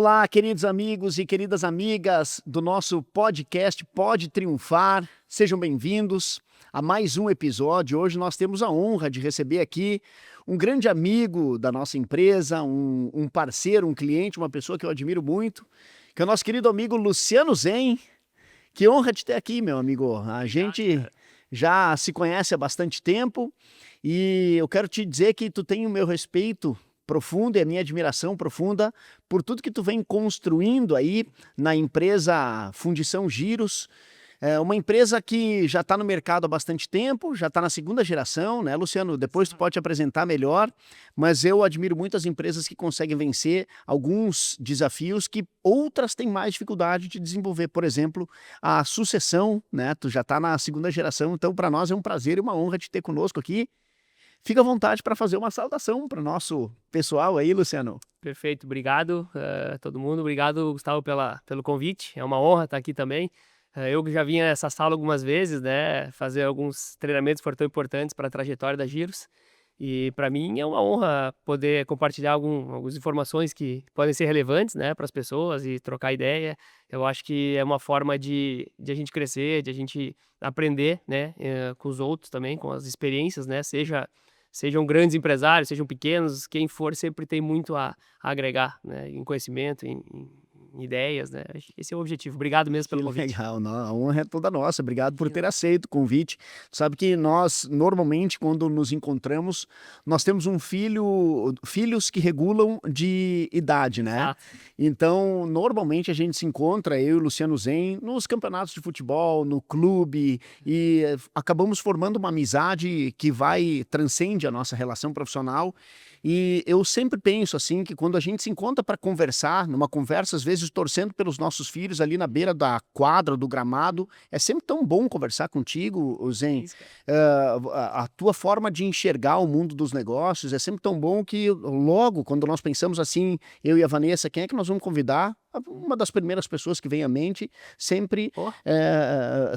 Olá, queridos amigos e queridas amigas do nosso podcast Pode Triunfar. Sejam bem-vindos a mais um episódio. Hoje nós temos a honra de receber aqui um grande amigo da nossa empresa, um parceiro, um cliente, uma pessoa que eu admiro muito, que é o nosso querido amigo Luciano Zen. Que honra te ter aqui, meu amigo. A gente já se conhece há bastante tempo e eu quero te dizer que tu tem o meu respeito profundo e a minha admiração profunda por tudo que tu vem construindo aí na empresa Fundição Giros. É uma empresa que já está no mercado há bastante tempo, já está na segunda geração, né, Luciano? Depois tu pode te apresentar melhor, mas eu admiro muito as empresas que conseguem vencer alguns desafios que outras têm mais dificuldade de desenvolver. Por exemplo, a sucessão, né? Tu já está na segunda geração, então para nós é um prazer e uma honra te ter conosco aqui. Fica à vontade para fazer uma saudação para o nosso pessoal aí, Luciano. Perfeito, obrigado a todo mundo, obrigado Gustavo pelo convite, é uma honra estar aqui também. Eu que já vim nessa sala algumas vezes, né, fazer alguns treinamentos tão importantes para a trajetória da Giros, e para mim é uma honra poder compartilhar algumas informações que podem ser relevantes, né, para as pessoas e trocar ideia. Eu acho que é uma forma de a gente crescer, de a gente aprender, né, com os outros também, com as experiências, né, sejam grandes empresários, sejam pequenos, quem for sempre tem muito a agregar, né, em conhecimento, em ideias, né? Acho que esse é o objetivo. Obrigado mesmo pelo Que convite. legal, não, a honra é toda nossa. Obrigado por ter aceito o convite. Sabe que nós, normalmente, quando nos encontramos, nós temos filhos que regulam de idade, né? Exato. Então, normalmente a gente se encontra, eu e o Luciano Zen, nos campeonatos de futebol, no clube, e acabamos formando uma amizade que transcende a nossa relação profissional. E eu sempre penso assim que quando a gente se encontra para conversar, numa conversa, às vezes torcendo pelos nossos filhos ali na beira da quadra, do gramado, é sempre tão bom conversar contigo, Zen. Isso, cara. A tua forma de enxergar o mundo dos negócios é sempre tão bom que logo, quando nós pensamos assim, eu e a Vanessa, quem é que nós vamos convidar? Uma das primeiras pessoas que vem à mente sempre Oh,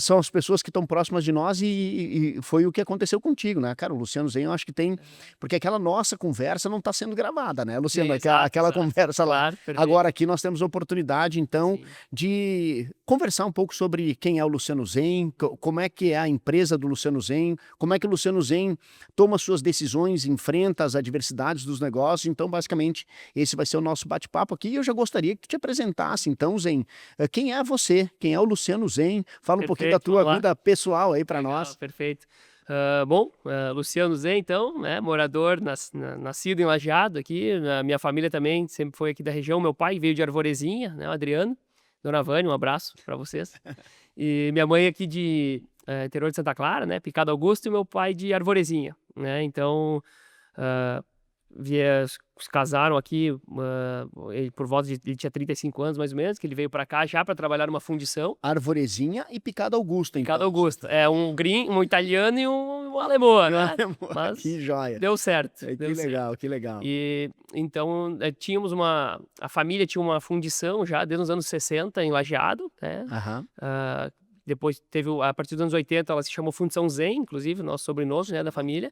são as pessoas que estão próximas de nós e foi o que aconteceu contigo, né? Cara, o Luciano Zen, eu acho que tem... Porque aquela nossa conversa não está sendo gravada, né, Luciano? exato, Aquela exato. conversa lá. Claro, perfeito. Agora aqui nós temos a oportunidade, então, Sim. de conversar um pouco sobre quem é o Luciano Zen, como é que é a empresa do Luciano Zen, como é que o Luciano Zen toma suas decisões, enfrenta as adversidades dos negócios. Então, basicamente, esse vai ser o nosso bate-papo aqui. E eu já gostaria que tu te apresentasse, então, Zen. Quem é você? Quem é o Luciano Zen? Fala um pouquinho da Perfeito, tua vamos lá. vida pessoal aí para Legal, nós. perfeito. Luciano Zé, então, né, morador, nascido em Lajeado aqui, a minha família também sempre foi aqui da região, meu pai veio de Arvorezinha, né, o Adriano, Dona Vânia, um abraço para vocês, e minha mãe aqui de interior de Santa Clara, né, Picado Augusto, e meu pai de Arvorezinha, né, então, uh, se casaram aqui, ele, por volta de, ele tinha 35 anos mais ou menos, que ele veio para cá já para trabalhar numa fundição. Arvorezinha e Picado Augusto, então. Picado Augusto, um italiano e um alemão, né? Mas que joia. deu certo. Que Deu certo. legal, que legal. E então a família tinha uma fundição já desde os anos 60 em Lajeado, né? Aham. Depois a partir dos anos 80 ela se chamou Fundição Zen, inclusive, nosso sobrenome, né, da família.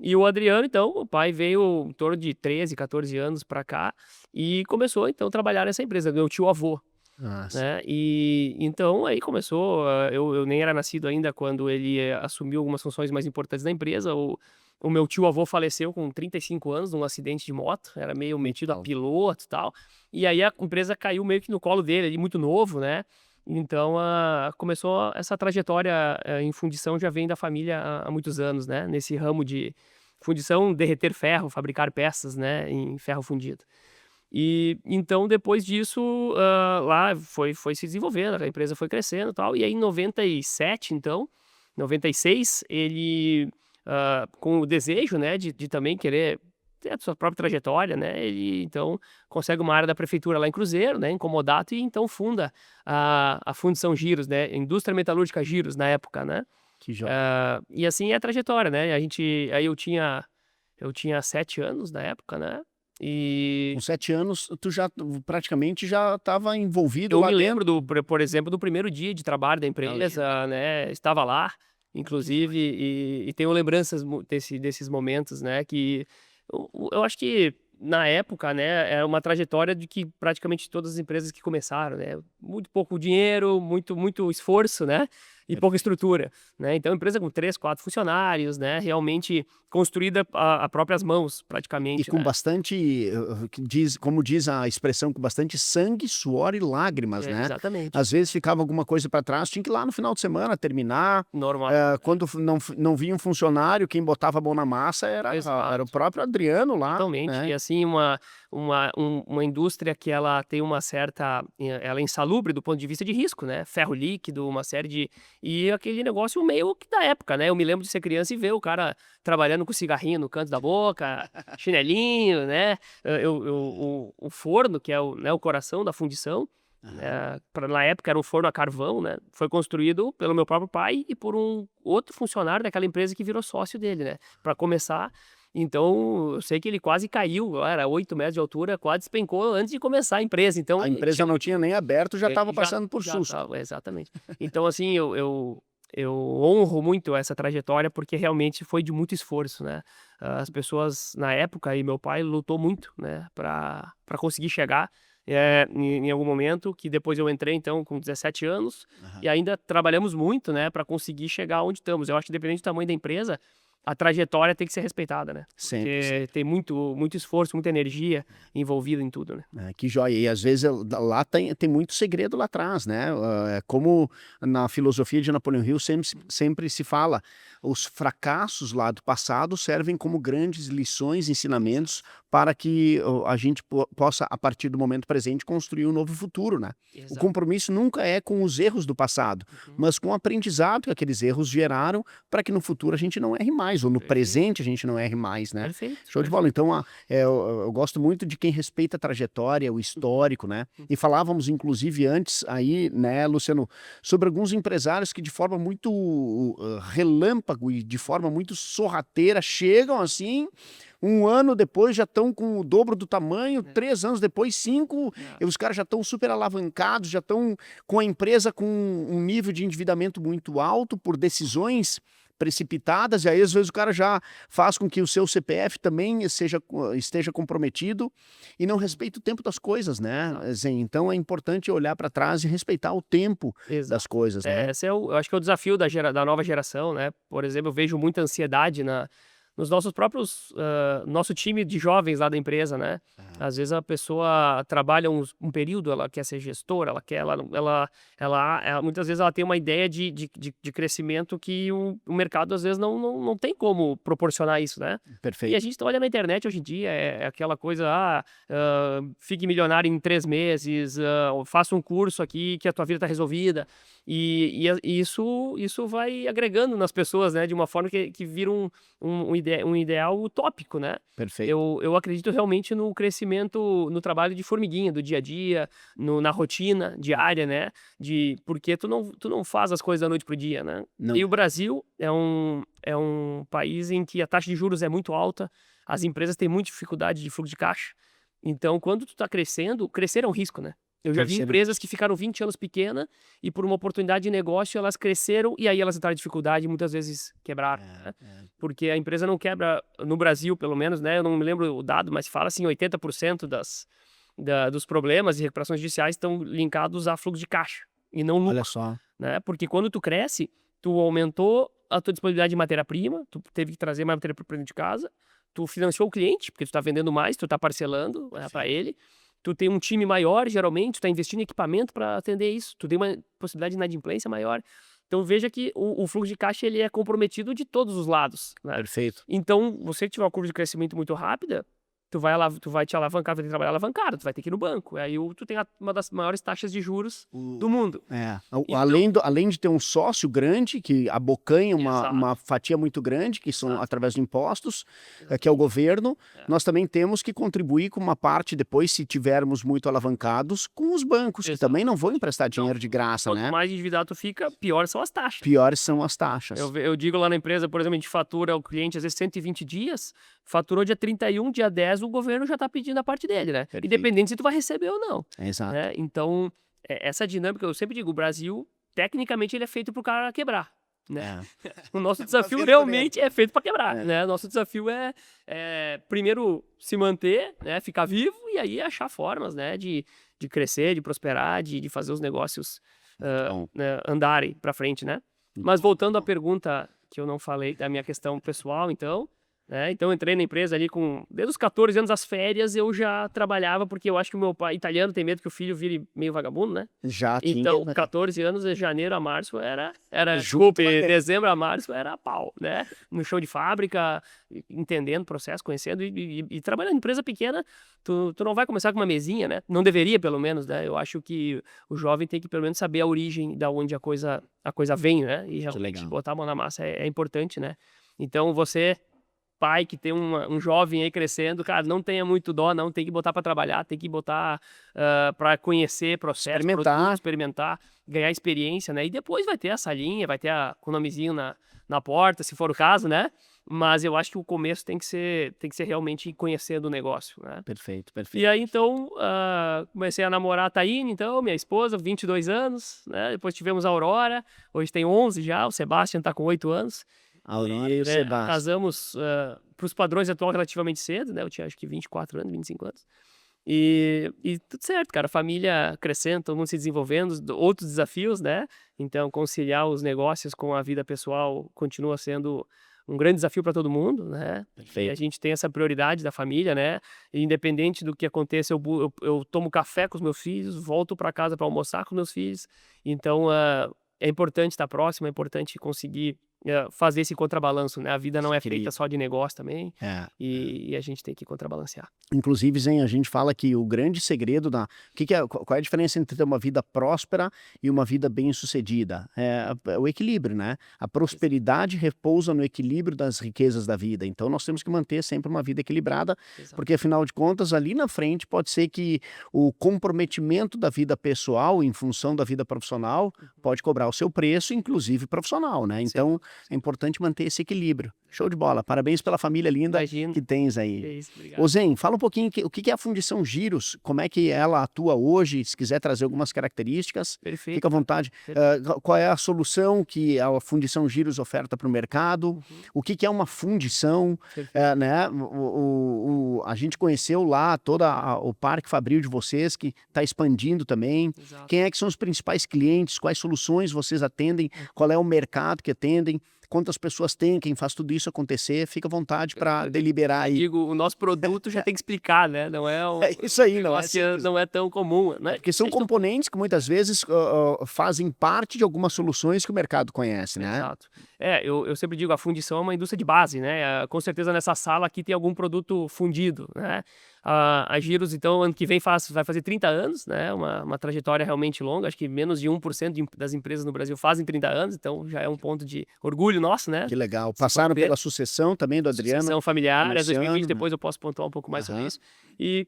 E o Adriano, então, o pai veio em torno de 13, 14 anos para cá e começou, então, a trabalhar nessa empresa, meu tio-avô, Nossa. né? E então aí começou, eu nem era nascido ainda quando ele assumiu algumas funções mais importantes da empresa. O meu tio-avô faleceu com 35 anos num acidente de moto, era meio metido a piloto e tal. E aí a empresa caiu meio que no colo dele, ele muito novo, né? Então começou essa trajetória em fundição, já vem da família há muitos anos, né? Nesse ramo de fundição, derreter ferro, fabricar peças, né, em ferro fundido. E então depois disso, lá foi se desenvolvendo, a empresa foi crescendo e tal, e aí em 97 então, 96, ele, com o desejo, né, de também querer ter a sua própria trajetória, né, ele então consegue uma área da prefeitura lá em Cruzeiro, né, em Comodato, e então funda a Fundição Giros, né, Indústria Metalúrgica Giros na época, né. Que joia. E assim é a trajetória, né, aí eu tinha 7 anos na época, né. E Com 7 anos, praticamente já estava envolvido eu lá me dentro. lembro por exemplo, do primeiro dia de trabalho da empresa, né, estava lá, inclusive, e tenho lembranças desses momentos, né, que eu acho que na época, né, era uma trajetória de que praticamente todas as empresas que começaram, né, muito pouco dinheiro, muito esforço, né, e pouca estrutura, né. Então, empresa com 3, 4 funcionários, né, realmente construída a próprias mãos, E praticamente, com né. bastante, como diz a expressão, com bastante sangue, suor e lágrimas, né. Exatamente. Às vezes ficava alguma coisa para trás, tinha que ir lá no final de semana terminar, Normal. quando não vinha um funcionário, quem botava a mão na massa era o Exato. próprio Adriano lá, Totalmente. né. E assim, uma indústria que ela tem uma certa ela é insalubre do ponto de vista de risco, né, ferro líquido, uma série de e aquele negócio meio que da época, né, eu me lembro de ser criança e ver o cara trabalhando com cigarrinho no canto da boca, chinelinho, né, o forno que é o coração da fundição, Aham. na época era um forno a carvão, né, foi construído pelo meu próprio pai e por um outro funcionário daquela empresa que virou sócio dele, né, para começar. Então, eu sei que ele quase caiu, era 8 metros de altura, quase despencou antes de começar a empresa, então A empresa não tinha nem aberto, já estava passando por já susto. estava, exatamente. Então assim, eu honro muito essa trajetória, porque realmente foi de muito esforço, né. As pessoas na época e meu pai lutou muito, né, para conseguir chegar, em algum momento, que depois eu entrei então com 17 anos, Aham. e ainda trabalhamos muito, né, para conseguir chegar onde estamos. Eu acho que independente do tamanho da empresa, a trajetória tem que ser respeitada, né, Sempre, porque tem muito esforço, muita energia envolvida em tudo, né. Que joia. E às vezes lá tem muito segredo lá atrás, né? Como na filosofia de Napoleão Hill sempre se fala, os fracassos lá do passado servem como grandes lições, ensinamentos para que a gente possa, a partir do momento presente, construir um novo futuro, né? O Exato. compromisso nunca é com os erros do passado, Uhum. mas com o aprendizado que aqueles erros geraram para que no futuro a gente não erre mais, ou no Perfeito, presente a gente não erre mais, né? perfeito, Show de bola. perfeito. Então, eu gosto muito de quem respeita a trajetória, o histórico, né? E falávamos, inclusive, antes aí, né, Luciano, sobre alguns empresários que de forma muito relâmpago e de forma muito sorrateira chegam assim, um ano depois já estão com o dobro do tamanho, 3 anos depois, 5, e os caras já estão super alavancados, já estão com a empresa com um nível de endividamento muito alto por decisões precipitadas, e aí às vezes o cara já faz com que o seu CPF também esteja comprometido e não respeita o tempo das coisas, né? Exato, Assim, então é importante olhar para trás e respeitar o tempo das exato. coisas, né? Esse é eu acho que é o desafio da nova geração, né. Por exemplo, eu vejo muita ansiedade nos nossos próprios, nosso time de jovens lá da empresa, né. Aham. Às vezes a pessoa trabalha um período, ela quer ser gestora, ela muitas vezes ela tem uma ideia de crescimento que o mercado às vezes não tem como proporcionar isso, né. E a Perfeito. gente olha na internet hoje em dia, é aquela coisa, fique milionário em 3 meses, faça um curso aqui que a tua vida está resolvida. E isso vai agregando nas pessoas, né, de uma forma que vira um ideal utópico, né. Perfeito. Eu acredito realmente no crescimento no trabalho de formiguinha, do dia a dia, na rotina diária, né, porque tu não faz as coisas da noite para o dia, né. Não. E o Brasil é um país em que a taxa de juros é muito alta, as empresas têm muita dificuldade de fluxo de caixa, então quando tu tá crescendo, crescer é um risco, né. Eu já vi Terceiro. empresas que ficaram 20 anos pequena e por uma oportunidade de negócio elas cresceram e aí elas entraram em dificuldade e muitas vezes quebraram, né. Porque a empresa não quebra no Brasil pelo menos, né, eu não me lembro o dado, mas fala assim 80% dos problemas e recuperações judiciais estão linkados a fluxo de caixa e não Olha lucro, só. né, porque quando tu cresce, tu aumentou a tua disponibilidade de matéria-prima, tu teve que trazer mais matéria-prima pra dentro de casa, tu financiou o cliente, porque tu tá vendendo mais, tu tá parcelando, pra Perfeito. ele, tu tem um time maior geralmente, tu tá investindo em equipamento para atender isso, tu tem uma possibilidade de inadimplência maior. Então veja que o fluxo de caixa ele é comprometido de todos os lados, né. Perfeito. Então, você que tiver uma curva de crescimento muito rápida, tu vai te alavancar, vai ter que trabalhar alavancado, tu vai ter que ir no banco, aí tu tem uma das maiores taxas de juros do mundo. Então Além de ter um sócio grande que abocanha exato, uma fatia muito grande, que são exato, através de impostos, que é o governo, é. nós também temos que contribuir com uma parte depois, se tivermos muito alavancados, com os bancos, que Exato. também não vão emprestar Não, dinheiro de graça, quanto né? mais endividado tu fica, pior são as taxas. Piores são as taxas. Eu digo lá na empresa, por exemplo, a gente fatura o cliente às vezes 120 dias, faturou dia 31, dia 10 o governo já tá pedindo a parte dele, né. Perfeito. Independente se tu vai receber ou não, Exato. né. Então, essa dinâmica eu sempre digo, o Brasil, tecnicamente ele é feito para o cara quebrar, né? É. O nosso desafio feito realmente é feito para quebrar, É. né? Nosso desafio é primeiro se manter, né? Ficar vivo e aí achar formas, né? De crescer, de prosperar, de fazer os negócios Então, né, andarem para frente, né? Mas voltando à pergunta que eu não falei da minha questão pessoal, então, né? Então eu entrei na empresa ali desde os 14 anos, as férias eu já trabalhava, porque eu acho que o meu pai italiano tem medo que o filho vire meio vagabundo, né? já tinha, Então, né? 14 anos, de janeiro a março Junto desculpe, batendo. dezembro a março era pau, né? No chão de fábrica, entendendo o processo, conhecendo e trabalhando em empresa pequena, tu não vai começar com uma mesinha, né? Não deveria, pelo menos, né? Eu acho que o jovem tem que, pelo menos, saber a origem da onde a coisa vem, né? E realmente legal. botar a mão na massa é importante, né? Então, você pai que tem um jovem aí crescendo, cara, não tenha muito dó, não, tem que botar para trabalhar, tem que botar para conhecer processo, Experimentar. produto, experimentar, ganhar experiência, né? E depois vai ter a salinha, vai ter o nomezinho na porta, se for o caso, né? Mas eu acho que o começo tem que ser realmente conhecendo o negócio, né? Perfeito, E perfeito. aí, então, comecei a namorar a Taine, então, minha esposa, 22 anos, né? Depois tivemos a Aurora, hoje tem 11 já, o Sebastian tá com 8 anos. A Aurora e o né, Sebastião. Casamos para os padrões atuais relativamente cedo, né? Eu tinha acho que 24 anos, 25 anos. E tudo certo, cara. Família crescendo, todo mundo se desenvolvendo, outros desafios, né? Então, conciliar os negócios com a vida pessoal continua sendo um grande desafio para todo mundo, né? E a Perfeito. gente tem essa prioridade da família, né? E independente do que aconteça, eu tomo café com os meus filhos, volto para casa para almoçar com meus filhos. Então, é importante estar próximo, é importante conseguir fazer esse contrabalanço, né? A vida não é feita só de negócio também, É. e a gente tem que contrabalancear. Inclusive, Zen, a gente fala que o grande segredo qual é a diferença entre ter uma vida próspera e uma vida bem-sucedida? É o equilíbrio, né? A prosperidade repousa no equilíbrio das riquezas da vida. Então, nós temos que manter sempre uma vida equilibrada, Exato. porque, afinal de contas, ali na frente pode ser que o comprometimento da vida pessoal em função da vida profissional pode cobrar o seu preço, inclusive profissional, né? Então, é importante manter esse equilíbrio. Show de bola. Parabéns pela família linda Imagino. que tens É aí. isso, obrigado. Ô Zen, fala um pouquinho o que é a Fundição Giros, como é que ela atua hoje, se quiser trazer algumas características, Perfeito. fica à vontade. Qual é a solução que a Fundição Giros oferta para o mercado? O que é uma fundição? Perfeito. Né? A gente conheceu lá todo o Parque Fabril de vocês, que está expandindo também. Exato. Quem é que são os principais clientes? Quais soluções vocês atendem? Qual é o mercado que atendem? Quantas pessoas tem, quem faz tudo isso acontecer, fica à vontade para deliberar aí. Digo, o nosso produto já tem que explicar, né? Não é É isso aí, não é negócio que simples. não é tão comum, né? Porque são componentes que muitas vezes fazem parte de algumas soluções que o mercado conhece, né? Exato. Eu sempre digo, a fundição é uma indústria de base, né? Com certeza nessa sala aqui tem algum produto fundido, né? A Giros, então, ano que vem vai fazer 30 anos, né? Uma trajetória realmente longa, acho que menos de 1% das empresas no Brasil fazem 30 anos, então já é um ponto de orgulho nosso, né? Que legal. Passaram pela sucessão também do Adriano. Sucessão familiar, do 2020, Luciano, depois eu posso pontuar um pouco mais sobre Aham. isso. E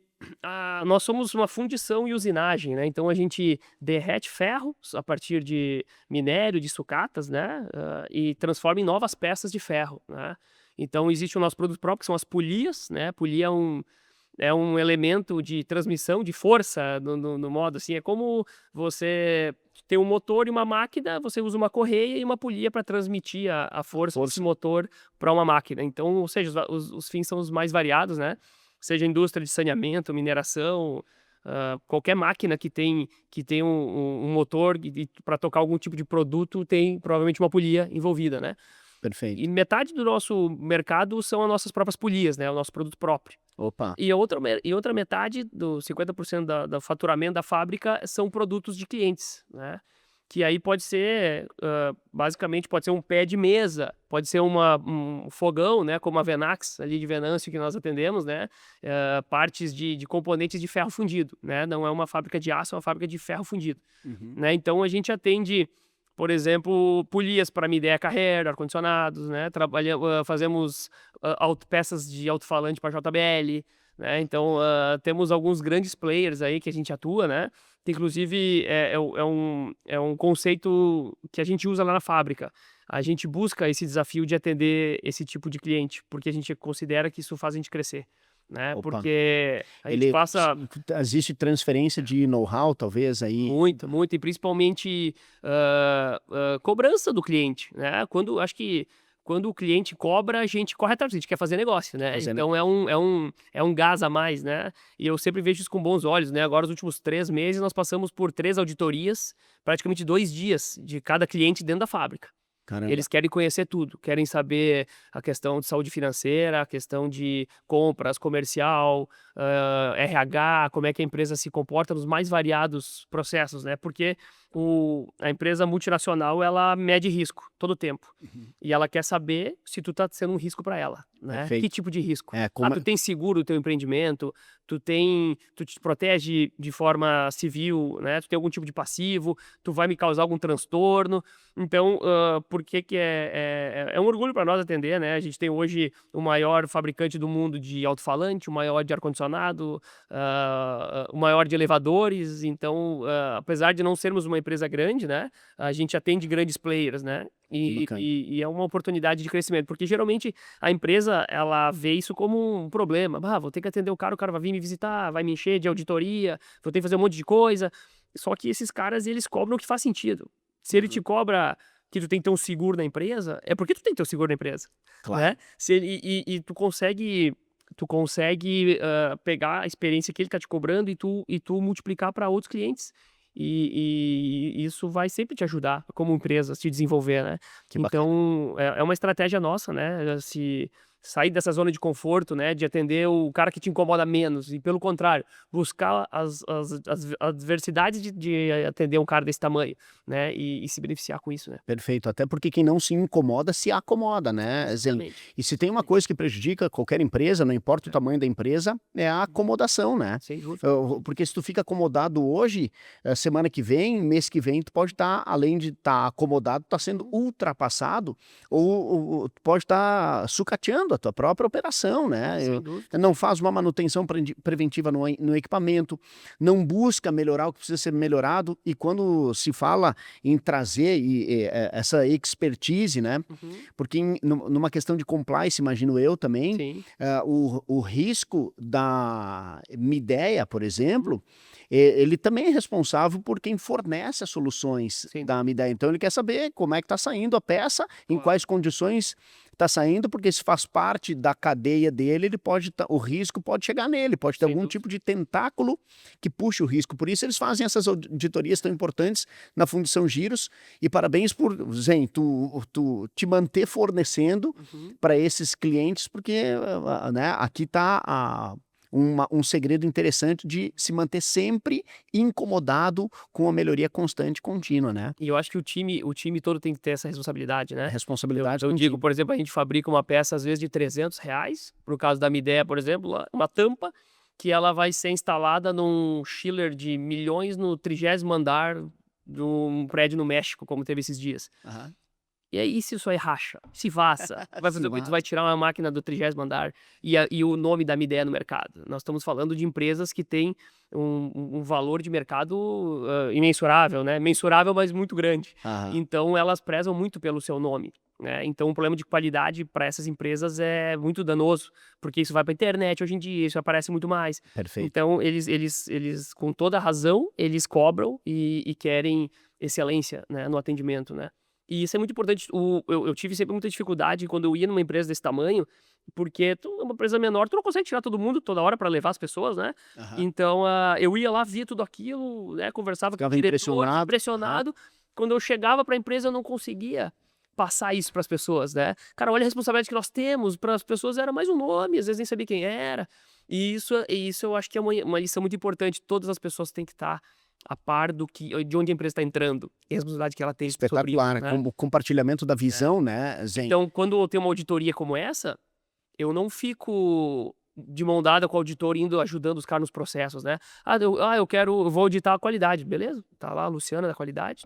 nós somos uma fundição e usinagem, né? Então a gente derrete ferro a partir de minério, de sucatas, né? E transforma em novas peças de ferro, né? Então existe o nosso produto próprio, que são as polias, né? Polia é um elemento de transmissão de força no modo assim, é como você tem um motor e uma máquina, você usa uma correia e uma polia para transmitir a força desse motor para uma máquina. Então, ou seja, os fins são os mais variados, né? Seja indústria de saneamento, mineração, qualquer máquina que tem um motor para tocar algum tipo de produto tem provavelmente uma polia envolvida, né? Perfeito. E metade do nosso mercado são as nossas próprias polias, né? O nosso produto próprio. Opa. E outra metade, do 50% do faturamento da fábrica, são produtos de clientes, né? Que aí pode ser, basicamente, pode ser um pé de mesa, pode ser um fogão, né? Como a Venax, ali de Venâncio, que nós atendemos, né? Partes de componentes de ferro fundido, né? Não é uma fábrica de aço, é uma fábrica de ferro fundido, né? Então, a gente atende, por exemplo, polias para Midea Carrera, ar-condicionados, né? Fazemos peças de alto-falante para JBL, né? Então, temos alguns grandes players aí que a gente atua, né? Que, inclusive, é um conceito que a gente usa lá na fábrica. A gente busca esse desafio de atender esse tipo de cliente, porque a gente considera que isso faz a gente crescer. né? Opa. Porque a gente passa Existe transferência de know-how, talvez, aí. muito, muito, e principalmente cobrança do cliente, né? Acho que quando o cliente cobra, a gente corre atrás, a gente quer fazer negócio, né? Então é um gás a mais, né? E eu sempre vejo isso com bons olhos, né? Agora, nos últimos 3 meses, nós passamos por 3 auditorias, praticamente 2 dias de cada cliente dentro da fábrica. Caramba. Eles querem conhecer tudo, querem saber a questão de saúde financeira, a questão de compras, comercial, RH, como é que a empresa se comporta nos mais variados processos, né? Porque a empresa multinacional, ela mede risco todo o tempo. E ela quer saber se tu tá sendo um risco para ela, né? Perfeito. Que tipo de risco? Como... tu tem seguro do teu empreendimento, tu te protege de forma civil, né? Tu tem algum tipo de passivo, tu vai me causar algum transtorno. Então, por que é um orgulho para nós atender, né? A gente tem hoje o maior fabricante do mundo de alto-falante, o maior de ar-condicionado, o maior de elevadores. Então, apesar de não sermos uma empresa grande, né? A gente atende grandes players, né? E é uma oportunidade de crescimento, porque geralmente a empresa, ela vê isso como um problema. Vou ter que atender o cara vai vir me visitar, vai me encher de auditoria, vou ter que fazer um monte de coisa. Só que esses caras, eles cobram o que faz sentido. Se ele te cobra que tu tem que ter um seguro na empresa, é porque tu tem que ter um seguro na empresa. Claro. Né? E tu consegue pegar a experiência que ele está te cobrando e tu multiplicar para outros clientes. E isso vai sempre te ajudar como empresa a se desenvolver, né? Então, é uma estratégia nossa, né? Se sair dessa zona de conforto, né? De atender o cara que te incomoda menos e, pelo contrário, buscar as adversidades de atender um cara desse tamanho, né? E se beneficiar com isso, né? Perfeito. Até porque quem não se incomoda, se acomoda, né, Zen? E se tem uma coisa que prejudica qualquer empresa, não importa o tamanho da empresa, é a acomodação, né? Sem dúvida. Porque se tu fica acomodado hoje, semana que vem, mês que vem, tu pode estar, além de estar acomodado, tá sendo ultrapassado ou pode estar sucateando a tua própria operação, né? Não faz uma manutenção preventiva no equipamento, não busca melhorar o que precisa ser melhorado, e quando se fala em trazer essa expertise, né? Porque numa questão de compliance, imagino eu também, o risco da Midea, por exemplo, ele também é responsável por quem fornece as soluções da Midea. Então ele quer saber como é que está saindo a peça, em quais condições está saindo, porque se faz parte da cadeia dele, o risco pode chegar nele, pode ter algum tipo de tentáculo que puxe o risco. Por isso eles fazem essas auditorias tão importantes na Fundição Giros, e parabéns por, Zen, tu te manter fornecendo para esses clientes, porque né, aqui está um segredo interessante de se manter sempre incomodado com a melhoria constante e contínua, né? E eu acho que o time todo tem que ter essa responsabilidade, né? Responsabilidade. Eu digo, por exemplo, a gente fabrica uma peça, às vezes, de R$300, por caso da Midea, por exemplo, uma tampa, que ela vai ser instalada num chiller de milhões no 30º andar de um prédio no México, como teve esses dias. E aí, se isso aí racha, se vaza, vai fazer o quê? Tu vai tirar uma máquina do 30º andar e o nome da Midea no mercado. Nós estamos falando de empresas que têm um valor de mercado imensurável, né? Mensurável, mas muito grande. Então, elas prezam muito pelo seu nome, né? Então, o problema de qualidade para essas empresas é muito danoso, porque isso vai para a internet hoje em dia, isso aparece muito mais. Perfeito. Então, eles com toda a razão, eles cobram e querem excelência, né, no atendimento, né? E isso é muito importante. Eu tive sempre muita dificuldade quando eu ia numa empresa desse tamanho, porque tu é uma empresa menor, tu não consegue tirar todo mundo toda hora para levar as pessoas, né? Então, eu ia lá, via tudo aquilo, né? Conversava com o diretor, impressionado. Quando eu chegava para a empresa, eu não conseguia passar isso para as pessoas, né? Cara, olha a responsabilidade que nós temos. Para as pessoas era mais um nome, às vezes nem sabia quem era. E isso eu acho que é uma lição muito importante. Todas as pessoas têm que estar a par de onde a empresa está entrando e a responsabilidade que ela tem sobre isso. Espetacular, né? Com o compartilhamento da visão, né, Zen? Então, quando eu tenho uma auditoria como essa, eu não fico de mão dada com o auditor indo ajudando os caras nos processos, né? Eu vou auditar a qualidade, beleza? Tá lá a Luciana da qualidade,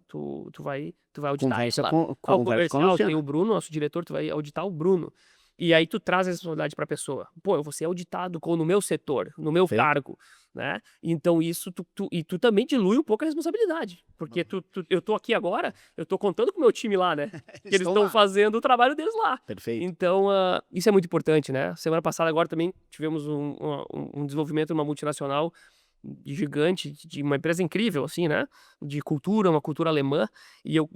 tu vai auditar Conversa ela. com a Luciana. Tem o Bruno, nosso diretor, tu vai auditar o Bruno. E aí tu traz a responsabilidade para a pessoa. Pô, eu vou ser auditado no meu setor, no meu Perfeito. cargo, né? Então isso tu também dilui um pouco a responsabilidade, porque eu tô aqui agora, eu tô contando com o meu time lá, né? Que eles estão estão lá. fazendo o trabalho deles lá. Perfeito. Então, isso é muito importante, né? Semana passada agora também tivemos um desenvolvimento numa multinacional gigante, de uma empresa incrível, assim, né? De cultura, uma cultura alemã. E eu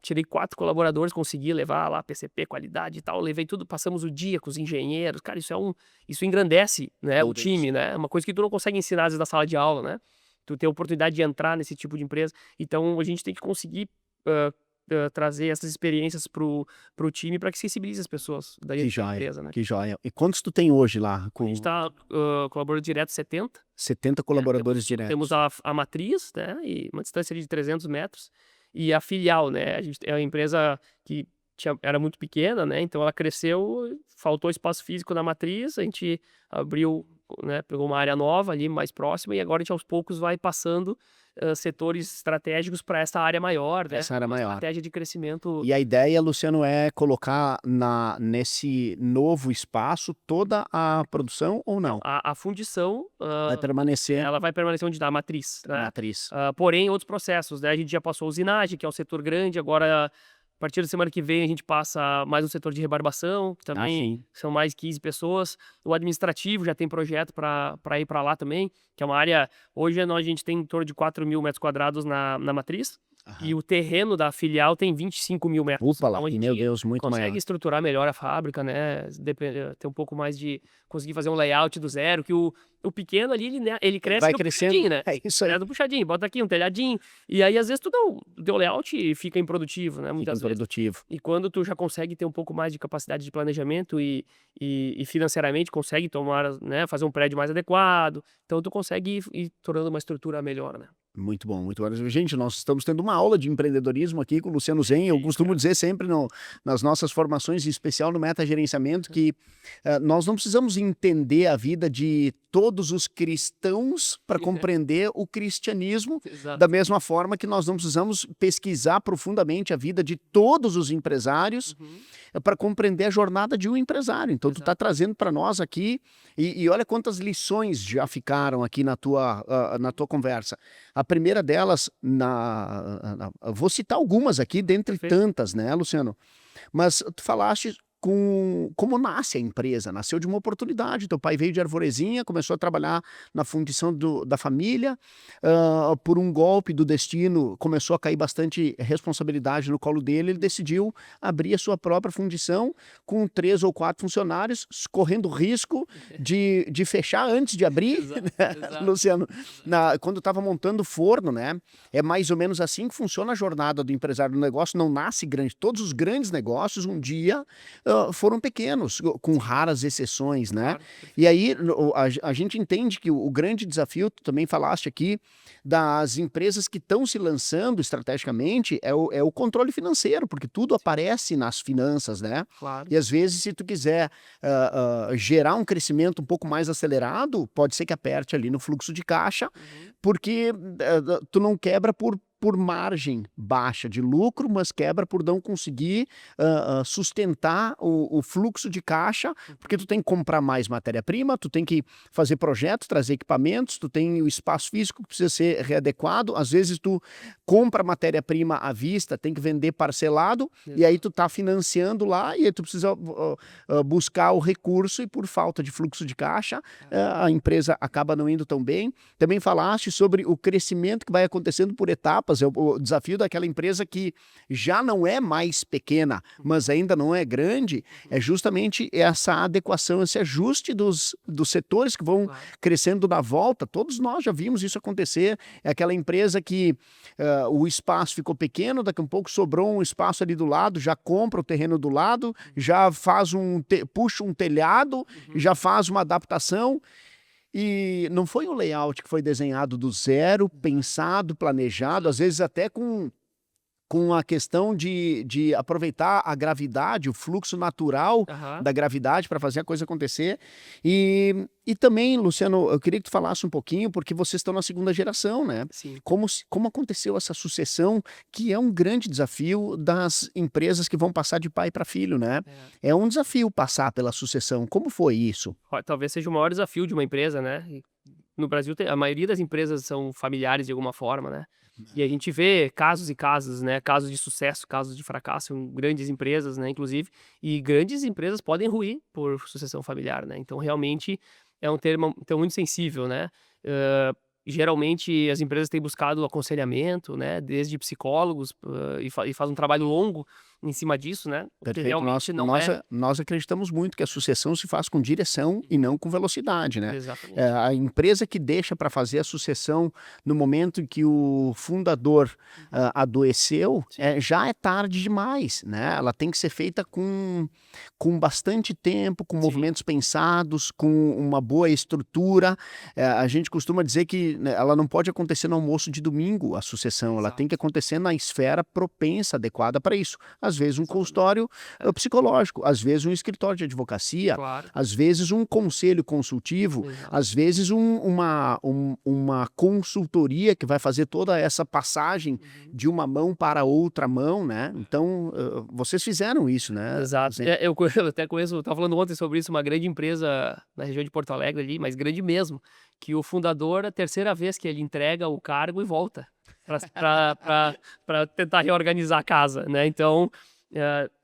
tirei 4 colaboradores, consegui levar lá PCP, qualidade e tal. Levei tudo, passamos o dia com os engenheiros. Cara, isso engrandece, né, o Meu Deus. time, né? É uma coisa que tu não consegue ensinar às vezes na sala de aula, né? Tu ter a oportunidade de entrar nesse tipo de empresa. Então, a gente tem que conseguir trazer essas experiências pro time para que sensibilize as pessoas da Que joia, empresa, né? que joia. E quantos tu tem hoje lá? A gente está colaborando direto 70. 70 colaboradores diretos. Temos a matriz, né, e uma distância ali de 300 metros, e a filial, né, a gente é uma empresa que era muito pequena, né, então ela cresceu, faltou espaço físico na matriz, a gente abriu, né, pegou uma área nova ali, mais próxima, e agora a gente aos poucos vai passando setores estratégicos para essa área maior, né, Essa área uma maior. estratégia de crescimento. E a ideia, Luciano, é colocar nesse novo espaço toda a produção ou não? A fundição, Vai permanecer ela vai permanecer onde está a matriz, na né? matriz. Porém, outros processos, né? A gente já passou a usinagem, que é um setor grande, agora, a partir da semana que vem, a gente passa mais um setor de rebarbação, que também sim. são mais 15 pessoas. O administrativo já tem projeto para ir para lá também, que é uma área. Hoje a gente tem em torno de 4.000 metros quadrados na matriz. E o terreno da filial tem 25 mil metros. Upa lá, Então a gente meu Deus, muito consegue maior. estruturar melhor a fábrica, né? Ter um pouco mais de conseguir fazer um layout do zero, que o pequeno ali, ele cresce Vai no crescendo, puxadinho, né? é isso aí. Do puxadinho, bota aqui um telhadinho. E aí, às vezes, o teu layout fica improdutivo, né? Fica Muitas vezes. produtivo. E quando tu já consegue ter um pouco mais de capacidade de planejamento e financeiramente consegue tomar, né? Fazer um prédio mais adequado. Então, tu consegue ir tornando uma estrutura melhor, né? Muito bom, muito bom. Gente, nós estamos tendo uma aula de empreendedorismo aqui com o Luciano Zen. Eu costumo dizer sempre nas nossas formações, em especial no metagerenciamento, que nós não precisamos entender a vida de todos os cristãos para compreender o cristianismo, da mesma forma que nós não precisamos pesquisar profundamente a vida de todos os empresários para compreender a jornada de um empresário. Então, tu está trazendo para nós aqui, e olha quantas lições já ficaram aqui na tua conversa. A primeira delas, vou citar algumas aqui, dentre tantas, né, Luciano? Mas tu falaste como nasce a empresa, nasceu de uma oportunidade. Teu pai veio de Arvorezinha, começou a trabalhar na fundição da família, por um golpe do destino, começou a cair bastante responsabilidade no colo dele, ele decidiu abrir a sua própria fundição com 3 ou 4 funcionários, correndo risco de fechar antes de abrir, Exato. Luciano, quando estava montando o forno, né? É mais ou menos assim que funciona a jornada do empresário. O negócio não nasce grande. Todos os grandes negócios, um dia, foram pequenos, com raras exceções, né? Claro. E aí a gente entende que o grande desafio, tu também falaste aqui, das empresas que estão se lançando estrategicamente é o controle financeiro, porque tudo aparece nas finanças, né? Claro. E às vezes, se tu quiser gerar um crescimento um pouco mais acelerado, pode ser que aperte ali no fluxo de caixa, porque tu não quebra por margem baixa de lucro, mas quebra por não conseguir sustentar o fluxo de caixa, porque tu tem que comprar mais matéria-prima, tu tem que fazer projetos, trazer equipamentos, tu tem o espaço físico que precisa ser readequado, às vezes tu compra matéria-prima à vista, tem que vender parcelado, e aí tu tá financiando lá, e aí tu precisa buscar o recurso, e por falta de fluxo de caixa, a empresa acaba não indo tão bem. Também falaste sobre o crescimento que vai acontecendo por etapas, é o desafio daquela empresa que já não é mais pequena, mas ainda não é grande, é justamente essa adequação, esse ajuste dos setores que vão crescendo na volta. Todos nós já vimos isso acontecer. É aquela empresa que o espaço ficou pequeno, daqui a um pouco sobrou um espaço ali do lado, já compra o terreno do lado, já faz puxa um telhado, já faz uma adaptação. E não foi um layout que foi desenhado do zero, pensado, planejado, às vezes até com com a questão de aproveitar a gravidade, o fluxo natural Aham. da gravidade para fazer a coisa acontecer. E também, Luciano, eu queria que tu falasse um pouquinho, porque vocês estão na segunda geração, né? Sim. Como aconteceu essa sucessão, que é um grande desafio das empresas que vão passar de pai para filho, né? É um desafio passar pela sucessão. Como foi isso? Talvez seja o maior desafio de uma empresa, né? No Brasil, a maioria das empresas são familiares de alguma forma, né? E a gente vê casos e casos, né? Casos de sucesso, casos de fracasso em grandes empresas, né? Inclusive, e grandes empresas podem ruir por sucessão familiar, né? Então, realmente, é um tema então, muito sensível, né? Geralmente, as empresas têm buscado aconselhamento, né? Desde psicólogos, e faz um trabalho longo em cima disso, né? Porque Perfeito. realmente não é... Nós acreditamos muito que a sucessão se faz com direção e não com velocidade, né? Exatamente. A empresa que deixa para fazer a sucessão no momento em que o fundador adoeceu, já é tarde demais, né? Ela tem que ser feita com bastante tempo, com movimentos pensados, com uma boa estrutura. A gente costuma dizer que, né, ela não pode acontecer no almoço de domingo, a sucessão. Ela tem que acontecer na esfera propensa, adequada para isso. Às vezes um consultório psicológico, às vezes um escritório de advocacia, Claro. às vezes um conselho consultivo, às vezes uma consultoria que vai fazer toda essa passagem de uma mão para outra mão, né? Então, vocês fizeram isso, né? Exato. Eu até conheço, estava falando ontem sobre isso, uma grande empresa na região de Porto Alegre ali, mas grande mesmo, que o fundador, a terceira vez que ele entrega o cargo e volta para tentar reorganizar a casa, né? Então,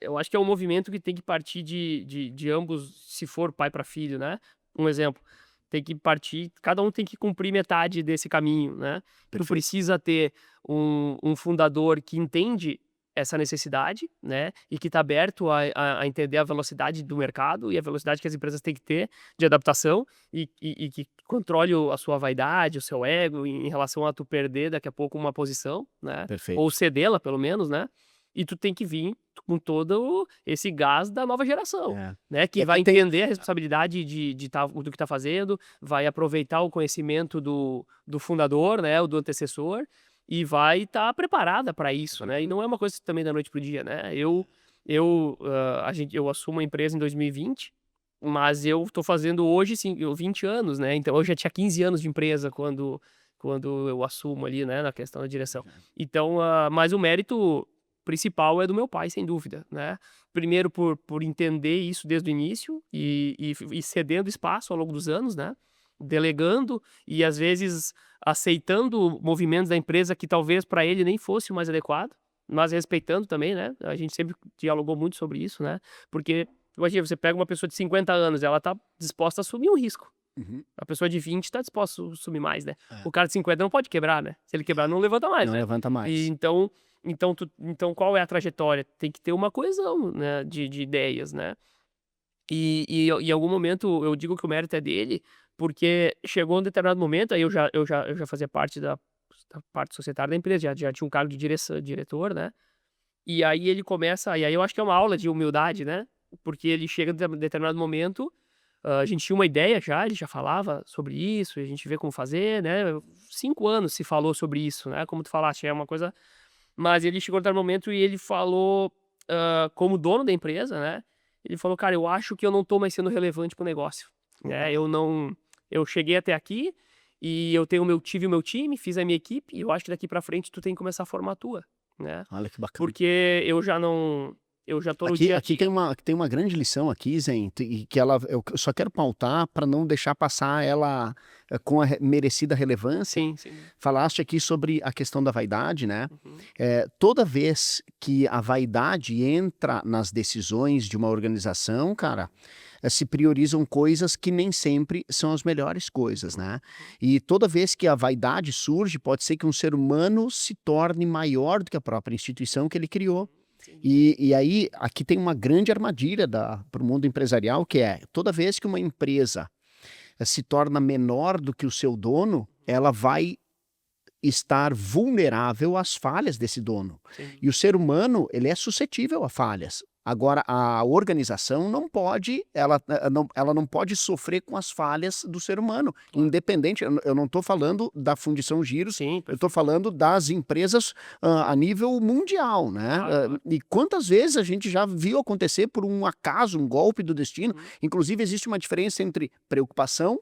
eu acho que é um movimento que tem que partir de ambos, se for pai para filho, né? Um exemplo, tem que partir, cada um tem que cumprir metade desse caminho, né? Tu precisa ter um fundador que entende essa necessidade, né, e que está aberto a entender a velocidade do mercado e a velocidade que as empresas têm que ter de adaptação e que controle a sua vaidade, o seu ego em relação a tu perder daqui a pouco uma posição, né, Perfeito. ou cedê-la pelo menos, né, e tu tem que vir com todo esse gás da nova geração, né, que vai entender a responsabilidade do que está fazendo, vai aproveitar o conhecimento do fundador, né, ou do antecessor, e vai estar preparada para isso, né? E não é uma coisa também da noite pro dia, né? Eu assumo a empresa em 2020, mas eu estou fazendo hoje 20 anos, né? Então eu já tinha 15 anos de empresa quando eu assumo ali, né, na questão da direção. Então, mas o mérito principal é do meu pai, sem dúvida, né? Primeiro por entender isso desde o início e cedendo espaço ao longo dos anos, né? Delegando e às vezes aceitando movimentos da empresa que talvez para ele nem fosse o mais adequado, mas respeitando também, né? A gente sempre dialogou muito sobre isso, né? Porque, imagina, você pega uma pessoa de 50 anos, ela tá disposta a assumir um risco. A pessoa de 20 tá disposta a assumir mais, né? O cara de 50 não pode quebrar, né? Se ele quebrar, não levanta mais, Não né? levanta mais. E então qual é a trajetória? Tem que ter uma coesão, né, de ideias, né? E em algum momento eu digo que o mérito é dele, porque chegou um determinado momento, aí eu já fazia parte da parte societária da empresa, já tinha um cargo de diretor, né? E aí ele começa, e aí eu acho que é uma aula de humildade, né? Porque ele chega em determinado momento, a gente tinha uma ideia já, ele já falava sobre isso, e a gente vê como fazer, né? 5 anos se falou sobre isso, né? Como tu falaste, é uma coisa. Mas ele chegou em determinado momento e ele falou, como dono da empresa, né? Ele falou, cara, eu acho que eu não tô mais sendo relevante pro negócio, né? Eu cheguei até aqui e tive o meu time, fiz a minha equipe, e eu acho que daqui pra frente tu tem que começar a formar a tua, né? Olha que bacana. Porque eu já tô no dia a Aqui dia. tem uma grande lição aqui, Zen, e que eu só quero pautar para não deixar passar ela com a merecida relevância. Sim. Falaste aqui sobre a questão da vaidade, né? Toda vez que a vaidade entra nas decisões de uma organização, cara, se priorizam coisas que nem sempre são as melhores coisas, né? E toda vez que a vaidade surge, pode ser que um ser humano se torne maior do que a própria instituição que ele criou. E aí, aqui tem uma grande armadilha para o mundo empresarial, que é, toda vez que uma empresa se torna menor do que o seu dono, ela vai estar vulnerável às falhas desse dono. E o ser humano, ele é suscetível a falhas. Agora, a organização não pode, ela não pode sofrer com as falhas do ser humano, independente, eu não estou falando da Fundição Giros, Sim, eu estou falando das empresas a nível mundial, né? Claro. E quantas vezes a gente já viu acontecer por um acaso, um golpe do destino, inclusive existe uma diferença entre preocupação,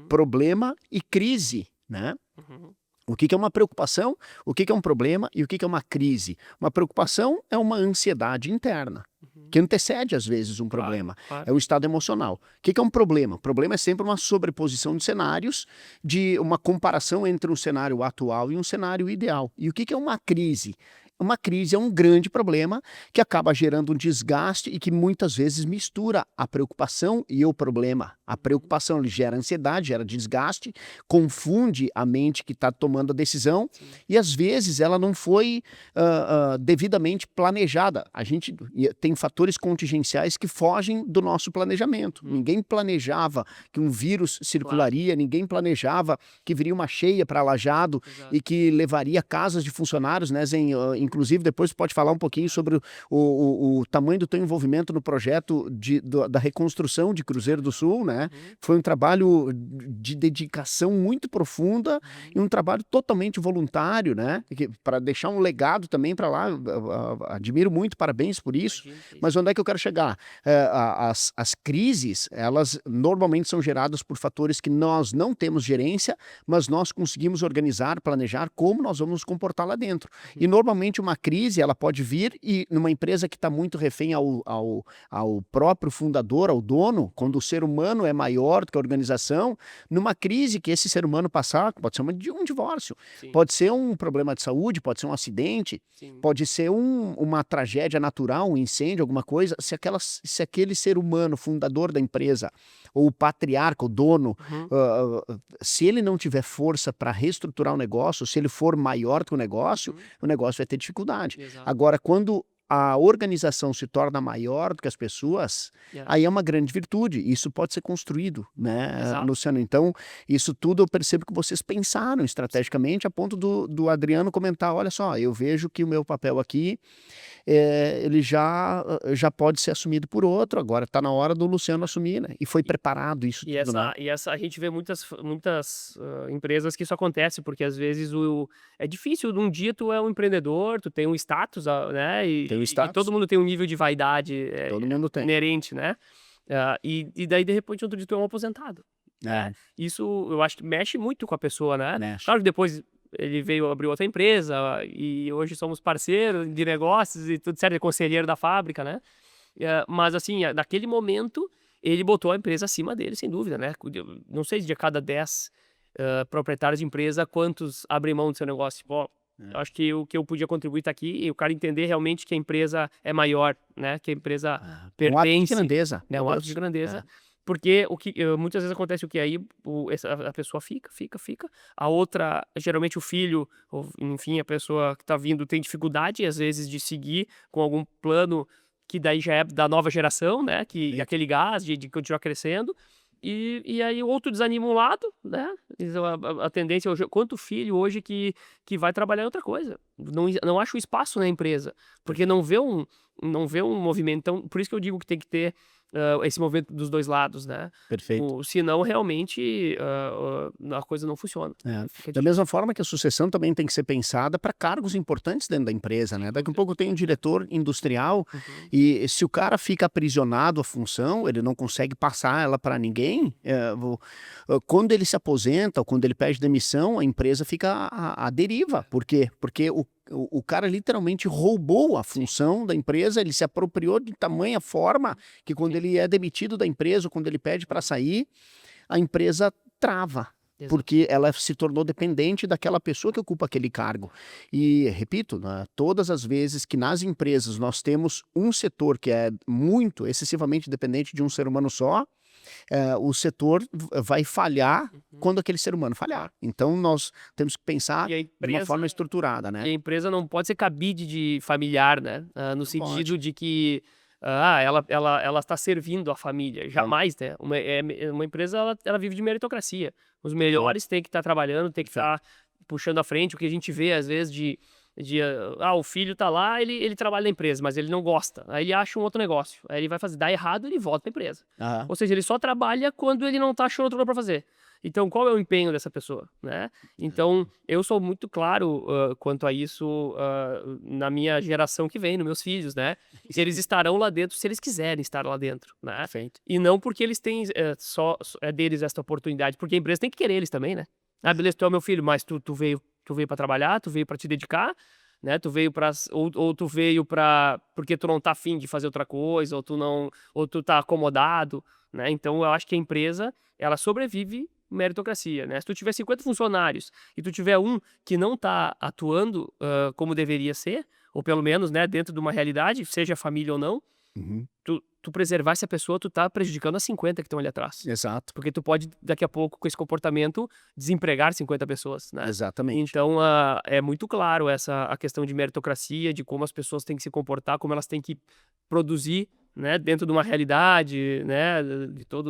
problema e crise, né? O que é uma preocupação, o que é um problema e o que é uma crise? Uma preocupação é uma ansiedade interna, que antecede, às vezes, um problema. Claro. É um estado emocional. O que é um problema? O problema é sempre uma sobreposição de cenários, de uma comparação entre um cenário atual e um cenário ideal. E o que é uma crise? Uma crise é um grande problema que acaba gerando um desgaste e que muitas vezes mistura a preocupação e o problema. A preocupação ele gera ansiedade, gera desgaste, confunde a mente que está tomando a decisão e às vezes ela não foi devidamente planejada. A gente tem fatores contingenciais que fogem do nosso planejamento. Ninguém planejava que um vírus circularia, ninguém planejava que viria uma cheia para Lajeado e que levaria casas de funcionários, né, inclusive, depois pode falar um pouquinho sobre o tamanho do teu envolvimento no projeto da reconstrução de Cruzeiro do Sul, né? Foi um trabalho de dedicação muito profunda e um trabalho totalmente voluntário, né? Para deixar um legado também para lá. Admiro muito, parabéns por isso. Mas onde é que eu quero chegar? As crises, elas normalmente são geradas por fatores que nós não temos gerência, mas nós conseguimos organizar, planejar como nós vamos nos comportar lá dentro. E normalmente uma crise, ela pode vir e numa empresa que está muito refém ao próprio fundador, ao dono, quando o ser humano é maior do que a organização, numa crise que esse ser humano passar, pode ser um divórcio, pode ser um problema de saúde, pode ser um acidente, pode ser uma tragédia natural, um incêndio, alguma coisa, se aquele ser humano, fundador da empresa, ou o patriarca, o dono, se ele não tiver força para reestruturar o negócio, se ele for maior que o negócio vai ter dificuldade. Exato. Agora, quando a organização se torna maior do que as pessoas, aí é uma grande virtude. Isso pode ser construído, né, Luciano? Então, isso tudo eu percebo que vocês pensaram estrategicamente a ponto do Adriano comentar, olha só, eu vejo que o meu papel aqui, ele já pode ser assumido por outro, agora está na hora do Luciano assumir, né? E foi preparado isso tudo, né? E essa a gente vê muitas empresas que isso acontece, porque às vezes é difícil, um dia tu é um empreendedor, tu tem um status, né? Tem um E status. todo mundo tem um nível de vaidade Todo mundo tem. inerente, né? E daí, de repente, outro dia tu é um aposentado. Isso eu acho que mexe muito com a pessoa, né? Mexe. Claro que depois ele veio abrir outra empresa e hoje somos parceiros de negócios e tudo certo, é conselheiro da fábrica, né? Mas assim, naquele momento, ele botou a empresa acima dele, sem dúvida, né? Não sei se de cada 10 proprietários de empresa, quantos abrem mão do seu negócio. Tipo, eu acho que o que eu podia contribuir está aqui e o cara entender realmente que a empresa é maior, né? Que a empresa pertence. Um ato de grandeza. Né? Um ato de grandeza. Porque muitas vezes acontece o que aí a pessoa fica. A outra, geralmente o filho, ou, enfim, a pessoa que está vindo tem dificuldade, às vezes, de seguir com algum plano que daí já é da nova geração, né? Que aquele gás de continuar crescendo. E aí o outro desanima um lado, né? A tendência hoje, quanto filho hoje que vai trabalhar em outra coisa. Não acha o espaço na empresa, porque não vê um movimento. Então, por isso que eu digo que tem que ter esse movimento dos dois lados, né? Perfeito. Senão, realmente, a coisa não funciona. Da mesma forma que a sucessão também tem que ser pensada para cargos importantes dentro da empresa, né? Daqui a pouco tem um diretor industrial e se o cara fica aprisionado à função, ele não consegue passar ela para ninguém, quando ele se aposenta ou quando ele pede demissão, a empresa fica à deriva. Por quê? Porque o cara literalmente roubou a função da empresa, ele se apropriou de tamanha forma que quando ele é demitido da empresa, ou quando ele pede para sair, a empresa trava. Exato. Porque ela se tornou dependente daquela pessoa que ocupa aquele cargo. E, repito, né, todas as vezes que nas empresas nós temos um setor que é muito, excessivamente dependente de um ser humano só, o setor vai falhar quando aquele ser humano falhar. Então, nós temos que pensar de uma forma estruturada, né? E a empresa não pode ser cabide de familiar, né? No sentido de que ela está servindo a família. Jamais, né? Uma empresa, ela vive de meritocracia. Os melhores têm que estar trabalhando, têm que estar puxando à frente. O que a gente vê, às vezes, O filho tá lá, ele trabalha na empresa, mas ele não gosta. Aí ele acha um outro negócio. Aí ele vai dá errado, ele volta pra empresa. Aham. Ou seja, ele só trabalha quando ele não tá achando outra coisa pra fazer. Então, qual é o empenho dessa pessoa, né? Então, eu sou muito claro quanto a isso na minha geração que vem, nos meus filhos, né? Eles estarão lá dentro se eles quiserem estar lá dentro, né? Perfeito. E não porque eles têm é deles essa oportunidade, porque a empresa tem que querer eles também, né? Ah, beleza, tu é o meu filho, mas tu veio para trabalhar, tu veio para te dedicar, né? Tu veio para ou tu veio para porque tu não tá afim de fazer outra coisa, ou tu tá acomodado, né? Então, eu acho que a empresa, ela sobrevive meritocracia, né? Se tu tiver 50 funcionários e tu tiver um que não tá atuando como deveria ser, ou pelo menos, né, dentro de uma realidade, seja família ou não, Uhum. tu preservar essa pessoa, tu tá prejudicando as 50 que estão ali atrás. Exato. Porque tu pode, daqui a pouco, com esse comportamento, desempregar 50 pessoas, né? Exatamente. Então, é muito claro a questão de meritocracia, de como as pessoas têm que se comportar, como elas têm que produzir, né, dentro de uma realidade, né,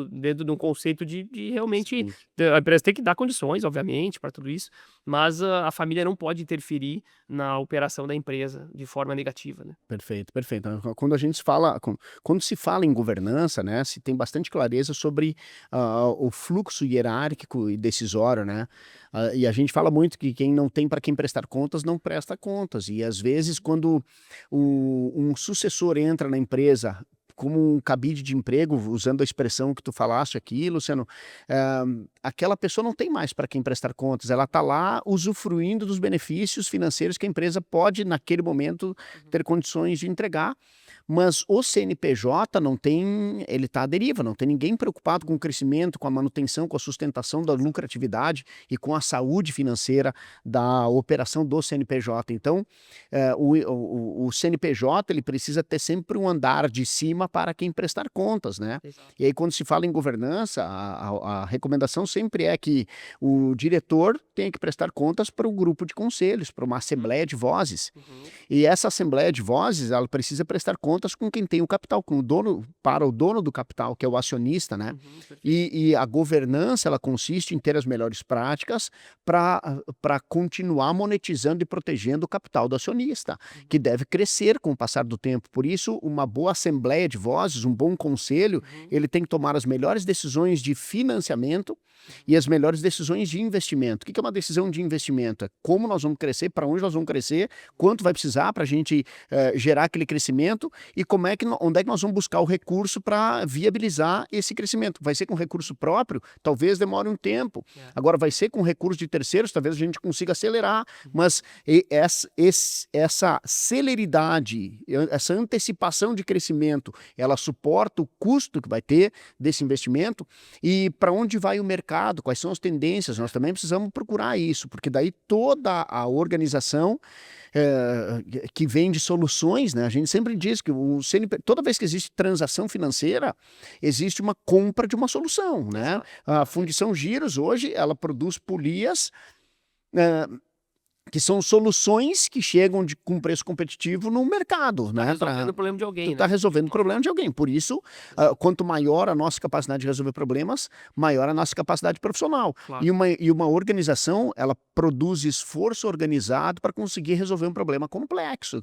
dentro de um conceito de realmente Sim. a empresa tem que dar condições, obviamente, para tudo isso, mas a família não pode interferir na operação da empresa de forma negativa, né? Perfeito, perfeito. Quando a gente fala, quando se fala em governança, né, se tem bastante clareza sobre o fluxo hierárquico e decisório, né? E a gente fala muito que quem não tem para quem prestar contas não presta contas. E às vezes, quando um sucessor entra na empresa como um cabide de emprego, usando a expressão que tu falaste aqui, Luciano, aquela pessoa não tem mais para quem prestar contas, ela está lá usufruindo dos benefícios financeiros que a empresa pode, naquele momento, ter condições de entregar, mas o CNPJ não tem, ele está à deriva, não tem ninguém preocupado com o crescimento, com a manutenção, com a sustentação da lucratividade e com a saúde financeira da operação do CNPJ. Então, o CNPJ ele precisa ter sempre um andar de cima para quem prestar contas, né? Exato. E aí, quando se fala em governança, a recomendação sempre é que o diretor tenha que prestar contas para o grupo de conselhos, para uma assembleia de vozes. E essa assembleia de vozes, ela precisa prestar contas com quem tem o capital, com o dono, para o dono do capital, que é o acionista, né? Perfeito. E a governança, ela consiste em ter as melhores práticas para continuar monetizando e protegendo o capital do acionista, que deve crescer com o passar do tempo. Por isso, uma boa assembleia de vozes, um bom conselho, ele tem que tomar as melhores decisões de financiamento e as melhores decisões de investimento. O que é uma decisão de investimento? É como nós vamos crescer, para onde nós vamos crescer, quanto vai precisar para a gente gerar aquele crescimento e onde é que nós vamos buscar o recurso para viabilizar esse crescimento. Vai ser com recurso próprio? Talvez demore um tempo. Agora, vai ser com recurso de terceiros? Talvez a gente consiga acelerar, mas essa celeridade, essa antecipação de crescimento, ela suporta o custo que vai ter desse investimento e para onde vai o mercado, quais são as tendências. Nós também precisamos procurar isso, porque daí toda a organização que vende soluções, né? A gente sempre diz que toda vez que existe transação financeira, existe uma compra de uma solução, né? A Fundição Giros hoje, ela produz polias que são soluções que chegam com preço competitivo no mercado, né? Resolvendo o problema de alguém, Tu está né? resolvendo o problema de alguém. Por isso, quanto maior a nossa capacidade de resolver problemas, maior a nossa capacidade profissional. Claro. E uma organização, ela produz esforço organizado para conseguir resolver um problema complexo,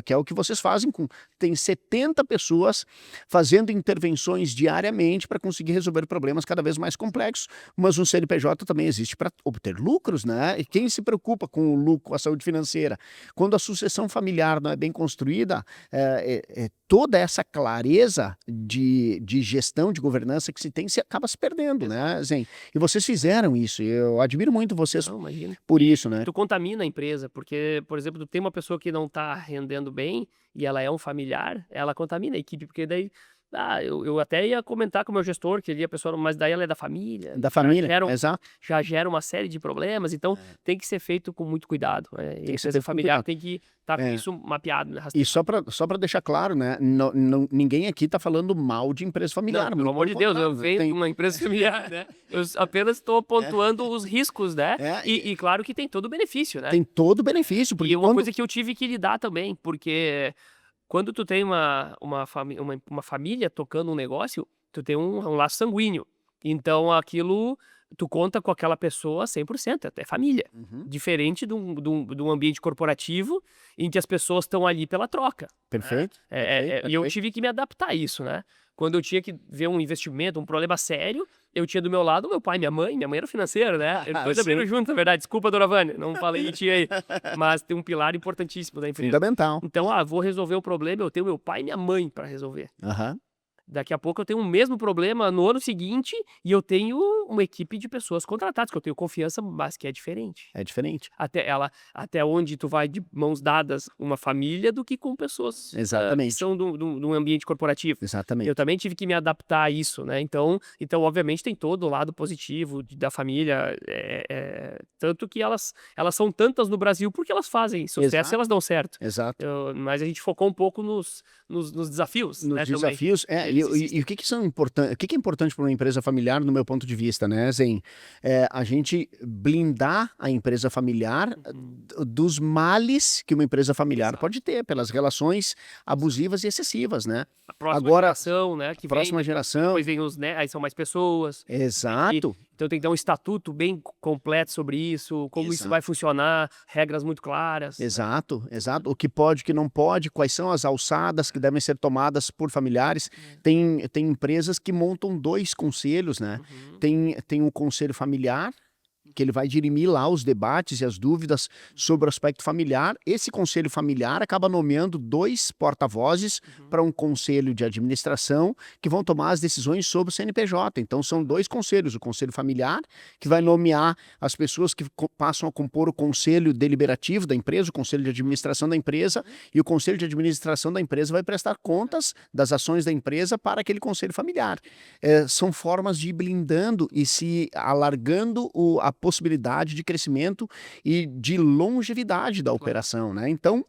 que é o que vocês fazem. Tem 70 pessoas fazendo intervenções diariamente para conseguir resolver problemas cada vez mais complexos, mas um CNPJ também existe para obter lucros, né? E quem se preocupa com o lucro, com a saúde financeira? Quando a sucessão familiar não é bem construída, toda essa clareza de gestão, de governança que se tem, se acaba se perdendo, né, Zen? E vocês fizeram isso, eu admiro muito vocês Não, imagina. por isso, né? Tu contamina a empresa, porque, por exemplo, tu tem uma pessoa que não tá rendendo bem e ela é um familiar, ela contamina a equipe, porque daí eu até ia comentar com o meu gestor que ele é a pessoa, mas daí ela é da família. Da família, exato. exato. Já gera uma série de problemas, então tem que ser feito com muito cuidado. que ser A feito com familiar cuidado. tem que estar com isso mapeado, né? E só para deixar claro, né? Ninguém aqui está falando mal de empresa familiar. Não, pelo amor de Deus, eu venho de uma empresa familiar, né? Eu apenas estou pontuando os riscos, né? E claro que tem todo o benefício, né? Tem todo o benefício. Porque E uma coisa que eu tive que lidar também, porque quando tu tem uma família tocando um negócio, tu tem um laço sanguíneo. Então aquilo tu conta com aquela pessoa 100%, até família. Diferente de um ambiente corporativo em que as pessoas estão ali pela troca. Perfeito. E eu tive que me adaptar a isso, né? Quando eu tinha que ver um investimento, um problema sério, eu tinha do meu lado meu pai e minha mãe era financeira, né? Eles dois abriram junto, na verdade. Desculpa, dona Vânia, não falei de ti aí. Mas tem um pilar importantíssimo da empresa. Fundamental. Então, vou resolver o problema, eu tenho meu pai e minha mãe para resolver. Aham. Daqui a pouco eu tenho o mesmo problema no ano seguinte e eu tenho uma equipe de pessoas contratadas, que eu tenho confiança, mas que é diferente. É diferente. Até onde tu vai de mãos dadas uma família do que com pessoas que Exatamente. são de um ambiente corporativo. Exatamente. Eu também tive que me adaptar a isso, né? Então obviamente, tem todo o lado positivo da família, tanto que elas são tantas no Brasil porque elas fazem sucesso Exato. e elas dão certo. Exato. Mas a gente focou um pouco nos desafios, Nos né, também. desafios. E o que são importantes? O que é importante para uma empresa familiar, no meu ponto de vista, né, Zen? A gente blindar a empresa familiar dos males que uma empresa familiar pode ter pelas relações abusivas e excessivas, né? A próxima Agora, geração, né? Que próxima geração. Depois vem aí são mais pessoas. Exato. Então tem que dar um estatuto bem completo sobre isso, como isso vai funcionar, regras muito claras. Exato, exato. O que pode, o que não pode, quais são as alçadas que devem ser tomadas por familiares. Tem empresas que montam 2 conselhos, né? Tem um conselho familiar, que ele vai dirimir lá os debates e as dúvidas sobre o aspecto familiar. Esse conselho familiar acaba nomeando 2 porta-vozes para um conselho de administração que vão tomar as decisões sobre o CNPJ. Então são 2 conselhos, o conselho familiar, que vai nomear as pessoas que passam a compor o conselho deliberativo da empresa, o conselho de administração da empresa, e o conselho de administração da empresa vai prestar contas das ações da empresa para aquele conselho familiar. São formas de ir blindando e se alargando a possibilidade de crescimento e de longevidade da operação, né? Então,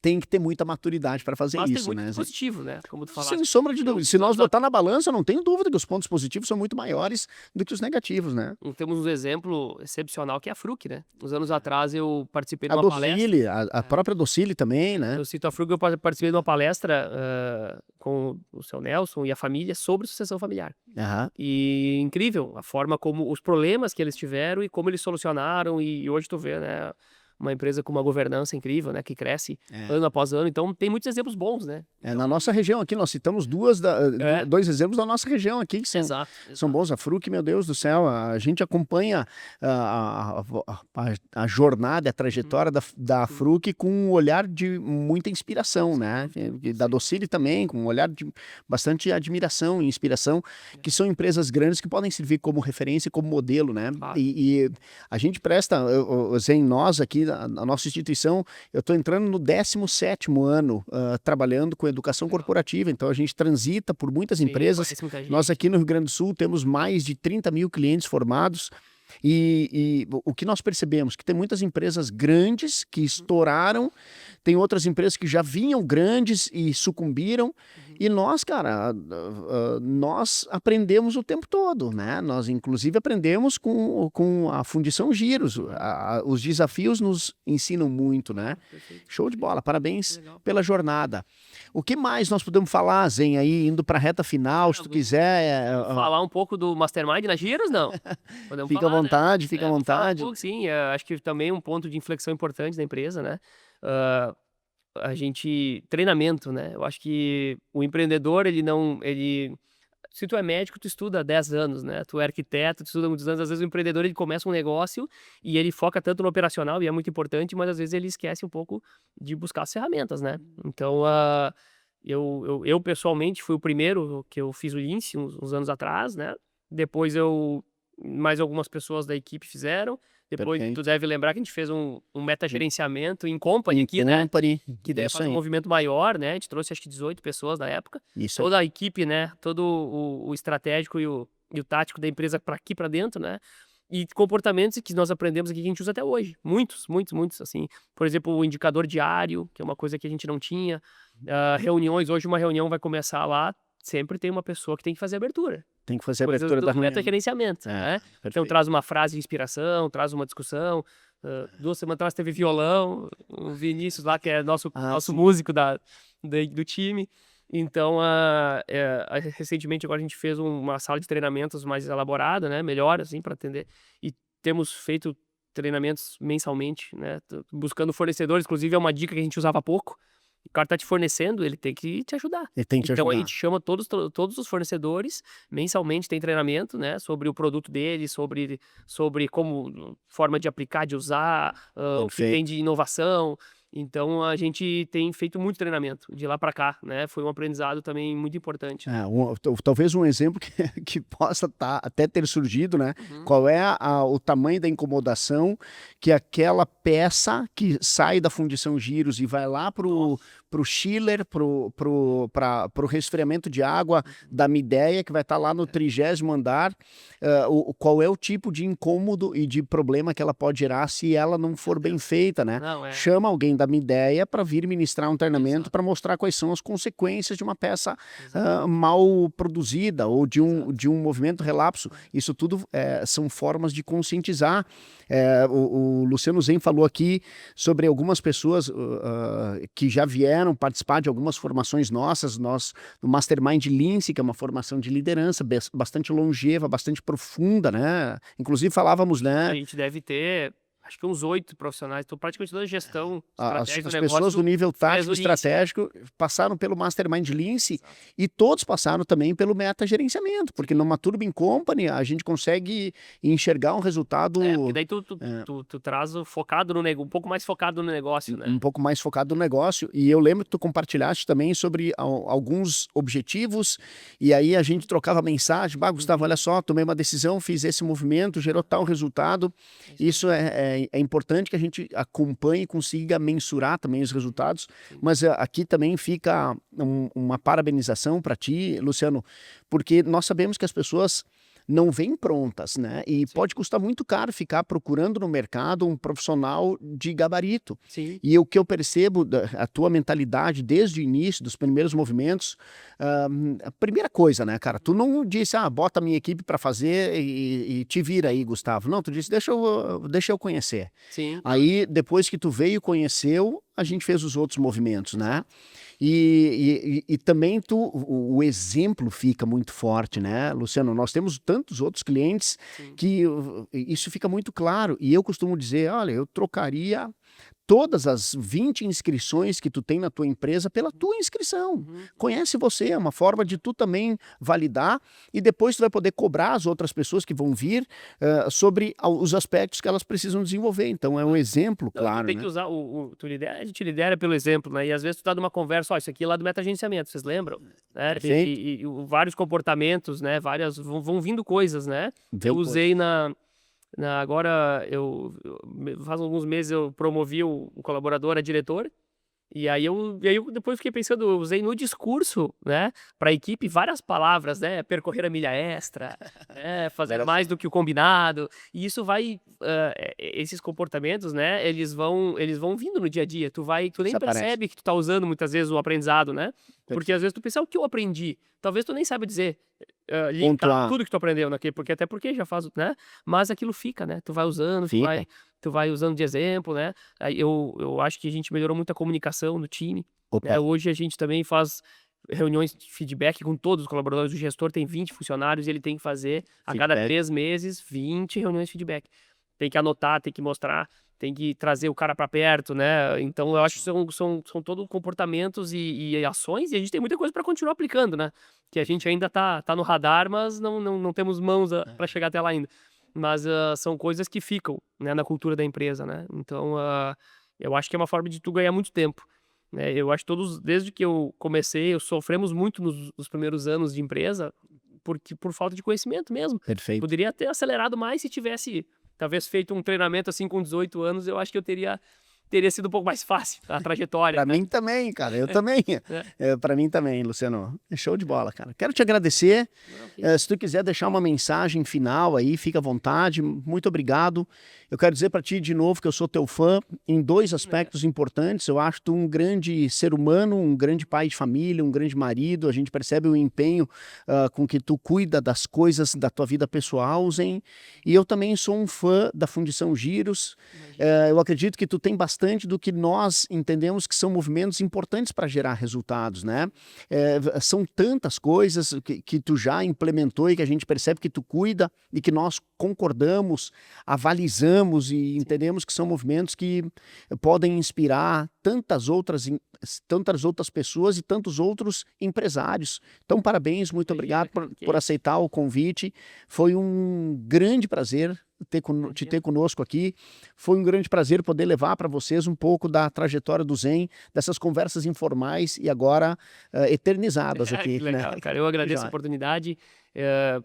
tem que ter muita maturidade para fazer Mas isso, tem né? muito positivo, né? Como tu falaste. Sem sombra de dúvida. Se nós botar na balança, eu não tenho dúvida que os pontos positivos são muito maiores do que os negativos, né? Temos um exemplo excepcional que é a Fruc, né? Uns anos atrás eu participei de uma palestra. A própria Docile também, né? Eu cito a Fruc, eu participei de uma palestra com o seu Nelson e a família sobre sucessão familiar. E incrível a forma como os problemas que eles tiveram e como eles solucionaram, e hoje tu vê, né? Uma empresa com uma governança incrível, né? Que cresce ano após ano. Então, tem muitos exemplos bons, né? Na nossa região aqui, nós citamos 2 exemplos da nossa região aqui, que são bons. A Fruc, meu Deus do céu, a gente acompanha a jornada, a trajetória da Fruc com um olhar de muita inspiração, né? Da Docile também, com um olhar de bastante admiração e inspiração, que são empresas grandes que podem servir como referência e como modelo, né? E a gente presta, nós aqui, a nossa instituição, eu estou entrando no 17º ano trabalhando com educação corporativa, então a gente transita por muitas empresas. Nós aqui no Rio Grande do Sul temos mais de 30 mil clientes formados. E o que nós percebemos? Que tem muitas empresas grandes que estouraram, tem outras empresas que já vinham grandes e sucumbiram, e nós, cara, nós aprendemos o tempo todo, né? Nós, inclusive, aprendemos com a Fundição Giros. Os desafios nos ensinam muito, né? Show de bola, parabéns pela jornada. O que mais nós podemos falar, Zen, aí, indo para a reta final, se tu quiser... Falar um pouco do Mastermind na Giros, não? Podemos fica falar, à vontade, né? Fica à vontade. Sim, acho que também um ponto de inflexão importante da empresa, né? Treinamento, né? Eu acho que o empreendedor, se tu é médico, tu estuda há 10 anos, né? Tu é arquiteto, tu estuda há muitos anos. Às vezes o empreendedor, ele começa um negócio e ele foca tanto no operacional, e é muito importante, mas às vezes ele esquece um pouco de buscar as ferramentas, né? Então, eu pessoalmente fui o primeiro que eu fiz o Lince uns anos atrás, né? Depois mais algumas pessoas da equipe fizeram. Depois, tu deve lembrar que a gente fez um metagerenciamento em company aqui, né? Que daí faz um movimento maior, né? A gente trouxe acho que 18 pessoas na época. Toda a equipe, né? Todo o estratégico e o tático da empresa para aqui, para dentro, né? E comportamentos que nós aprendemos aqui que a gente usa até hoje. Muitos, assim. Por exemplo, o indicador diário, que é uma coisa que a gente não tinha. Reuniões, hoje uma reunião vai começar lá, sempre tem uma pessoa que tem que fazer a abertura. Tem que fazer a abertura da reunião. Meta-gerenciamento, né? Então traz uma frase de inspiração, traz uma discussão. 2 semanas atrás teve violão, o Vinícius lá, que é nosso músico do time. Então, recentemente agora a gente fez uma sala de treinamentos mais elaborada, né, melhor assim para atender, e temos feito treinamentos mensalmente, né, buscando fornecedores, inclusive é uma dica que a gente usava pouco. O cara tá te fornecendo, ele tem que te ajudar. Ele tem que te Então a ajudar. gente chama todos os fornecedores, mensalmente tem treinamento, né, sobre o produto dele, sobre como forma de aplicar, de usar, o que Perfeito. tem de inovação. Então a gente tem feito muito treinamento de lá para cá, né, foi um aprendizado também muito importante. Talvez um exemplo que, que possa até ter surgido, né? Uhum. Qual é o tamanho da incomodação que aquela peça que sai da fundição giros e vai lá pro chiller, pro resfriamento de água da Midea, que vai estar lá no 30º andar, qual é o tipo de incômodo e de problema que ela pode gerar se ela não for bem feita, né? Não, Chama alguém da Midea para vir ministrar um treinamento Exato. para mostrar quais são as consequências de uma peça Exato. mal produzida ou de Exato. de um movimento relapso. Isso tudo são formas de conscientizar. O Luciano Zen falou aqui sobre algumas pessoas que já vieram participar de algumas formações nossas. Nós, no Mastermind Lince, que é uma formação de liderança bastante longeva, bastante profunda, né? Inclusive falávamos, A né? gente deve ter, acho que uns 8 profissionais, então praticamente toda a gestão estratégica do As pessoas do negócio nível fez tático o e Lince. estratégico passaram pelo Mastermind Lince Exato. e todos passaram também pelo meta gerenciamento, porque numa Turbine Company a gente consegue enxergar um resultado Porque daí tu traz o focado no negócio, um pouco mais focado no negócio, né? um pouco mais focado no negócio. E eu lembro que tu compartilhaste também sobre alguns objetivos, e aí a gente trocava mensagem: bah, Gustavo, olha só, tomei uma decisão, fiz esse movimento, gerou tal resultado. Isso é importante que a gente acompanhe e consiga mensurar também os resultados. Mas aqui também fica uma parabenização para ti, Luciano, porque nós sabemos que as pessoas não vêm prontas, né? E pode custar muito caro ficar procurando no mercado um profissional de gabarito. Sim. E o que eu percebo a tua mentalidade desde o início, dos primeiros movimentos, a primeira coisa, né, cara? Tu não disse, bota a minha equipe para fazer e te vira aí, Gustavo. Não, tu disse, deixa eu conhecer. Sim. Aí, depois que tu veio e conheceu, a gente fez os outros movimentos, né? E também o exemplo fica muito forte, né, Luciano? Nós temos tantos outros clientes que isso fica muito claro. E eu costumo dizer, olha, eu trocaria todas as 20 inscrições que tu tem na tua empresa pela tua inscrição. Conhece você, é uma forma de tu também validar e depois tu vai poder cobrar as outras pessoas que vão vir sobre os aspectos que elas precisam desenvolver. Então é um exemplo, claro, Tem né? que usar a gente lidera pelo exemplo, né? E às vezes tu tá numa conversa, isso aqui é lá do meta-agenciamento, vocês lembram? Né? Perfeito. Vários comportamentos, né? Vão vindo coisas, né? Eu usei agora, faz alguns meses eu promovi um colaborador a diretor, e aí eu depois fiquei pensando, eu usei no discurso, né, para a equipe várias palavras, né, percorrer a milha extra, né, fazer mais do que o combinado, e isso vai, esses comportamentos, né, eles vão vindo no dia a dia, tu nem Isso aparece. percebe que tu tá usando muitas vezes o aprendizado, né, porque às vezes tu pensa, o que eu aprendi? Talvez tu nem saiba dizer, linkar Pontuar. tudo que tu aprendeu naquele, porque já faz, né, mas aquilo fica, né, tu vai usando, tu vai usando de exemplo, né. Aí eu acho que a gente melhorou muito a comunicação no time, Opa. né, hoje a gente também faz reuniões de feedback com todos os colaboradores. O gestor tem 20 funcionários e ele tem que fazer a cada 3 meses 20 reuniões de feedback. Tem que anotar, tem que mostrar, tem que trazer o cara para perto, né. Então eu acho que são todos comportamentos e ações, e a gente tem muita coisa para continuar aplicando, né, que a gente ainda tá no radar, mas não temos mãos para chegar até lá ainda. Mas são coisas que ficam, né, na cultura da empresa, né. Então eu acho que é uma forma de tu ganhar muito tempo, né. Eu acho que desde que eu comecei, sofremos muito nos primeiros anos de empresa, por falta de conhecimento mesmo. Perfeito. Poderia ter acelerado mais se tivesse, talvez, feito um treinamento assim com 18 anos, eu acho que eu teria sido um pouco mais fácil a trajetória, Para né. mim também, cara, eu também. Para mim também, Luciano. Show de bola, cara. Quero te agradecer. Se tu quiser deixar uma mensagem final aí, fica à vontade. Muito obrigado. Eu quero dizer para ti de novo que eu sou teu fã em dois aspectos importantes. Eu acho tu um grande ser humano, um grande pai de família, um grande marido. A gente percebe o empenho com que tu cuida das coisas da tua vida pessoal, Zen. E eu também sou um fã da Fundição Giros. Eu acredito que tu tem bastante do que nós entendemos que são movimentos importantes para gerar resultados, né? São tantas coisas que tu já implementou e que a gente percebe que tu cuida e que nós concordamos, avalizamos e entendemos que são movimentos que podem inspirar tantas outras pessoas e tantos outros empresários. Então, parabéns, muito obrigado por aceitar o convite. Foi um grande prazer te ter conosco aqui. Foi um grande prazer poder levar para vocês um pouco da trajetória do Zen, dessas conversas informais e agora eternizadas aqui. Que legal, né? cara. Eu agradeço a oportunidade.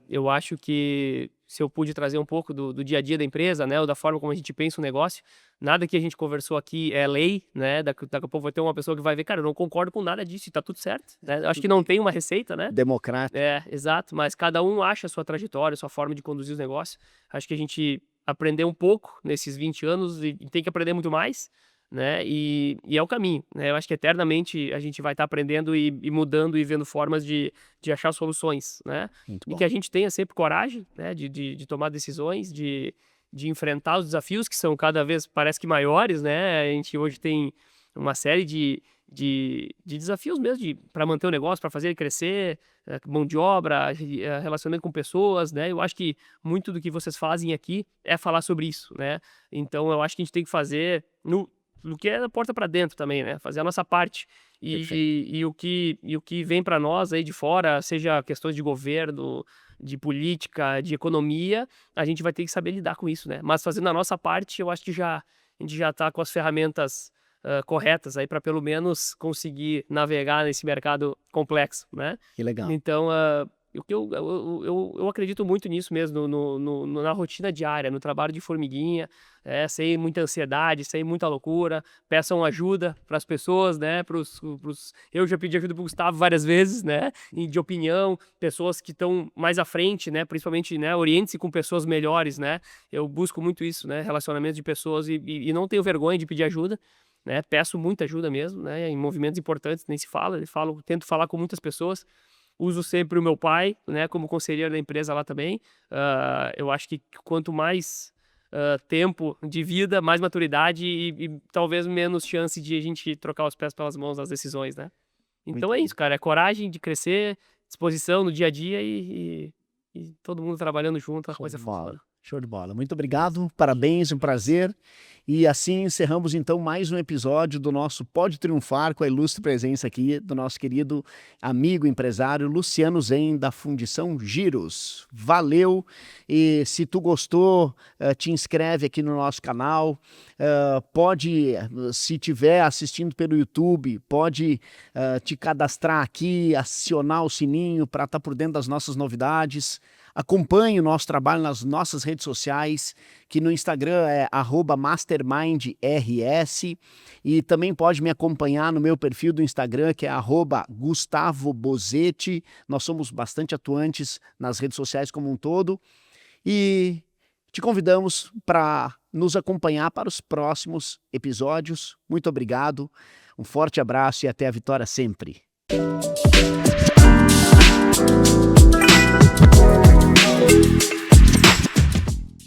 Eu acho que se eu pude trazer um pouco do dia a dia da empresa, né, ou da forma como a gente pensa o negócio, nada que a gente conversou aqui é lei, né? Daqui a pouco vai ter uma pessoa que vai ver, cara, eu não concordo com nada disso e tá tudo certo, né? Acho que não tem uma receita, né? Democrático. Exato, mas cada um acha a sua trajetória, a sua forma de conduzir os negócios. Acho que a gente aprendeu um pouco nesses 20 anos e tem que aprender muito mais, né? E é o caminho, né? Eu acho que eternamente a gente vai estar aprendendo e mudando e vendo formas de achar soluções, né? Muito E bom. que a gente tenha sempre coragem, né? De tomar decisões, de enfrentar os desafios que são cada vez, parece que maiores, né? A gente hoje tem uma série de desafios mesmo para manter o negócio, para fazer ele crescer, mão de obra, relacionamento com pessoas, né? Eu acho que muito do que vocês fazem aqui é falar sobre isso, né? Então eu acho que a gente tem que fazer no que é da porta para dentro também, né? Fazer a nossa parte. E o que vem para nós aí de fora, seja questões de governo, de política, de economia, a gente vai ter que saber lidar com isso, né? Mas fazendo a nossa parte, eu acho que a gente já está com as ferramentas corretas aí para pelo menos conseguir navegar nesse mercado complexo, né? Que legal. Então, eu acredito muito nisso mesmo, na rotina diária, no trabalho de formiguinha, sem muita ansiedade, sem muita loucura. Peçam ajuda para as pessoas, né? Eu já pedi ajuda para o Gustavo várias vezes, né? De opinião, pessoas que estão mais à frente, né? Principalmente, né? Oriente-se com pessoas melhores, né? Eu busco muito isso, né? Relacionamento de pessoas e não tenho vergonha de pedir ajuda. Né, peço muita ajuda mesmo, né, em movimentos importantes nem se fala, tento falar com muitas pessoas, uso sempre o meu pai, né, como conselheiro da empresa lá também. Eu acho que quanto mais tempo de vida, mais maturidade e talvez menos chance de a gente trocar os pés pelas mãos nas decisões, né. Então é isso, cara, é coragem de crescer, disposição no dia a dia e todo mundo trabalhando junto, a coisa funciona. Show de bola. Muito obrigado, parabéns, um prazer. E assim encerramos então mais um episódio do nosso Pode Triunfar, com a ilustre presença aqui do nosso querido amigo empresário Luciano Zen, da Fundição Giros. Valeu! E se tu gostou, te inscreve aqui no nosso canal. Se tiver assistindo pelo YouTube, pode te cadastrar aqui, acionar o sininho para estar por dentro das nossas novidades. Acompanhe o nosso trabalho nas nossas redes sociais, que no Instagram é @mastermindrs, e também pode me acompanhar no meu perfil do Instagram, que é @GustavoBozetti. Nós somos bastante atuantes nas redes sociais como um todo e te convidamos para nos acompanhar para os próximos episódios. Muito obrigado, um forte abraço e até a vitória sempre.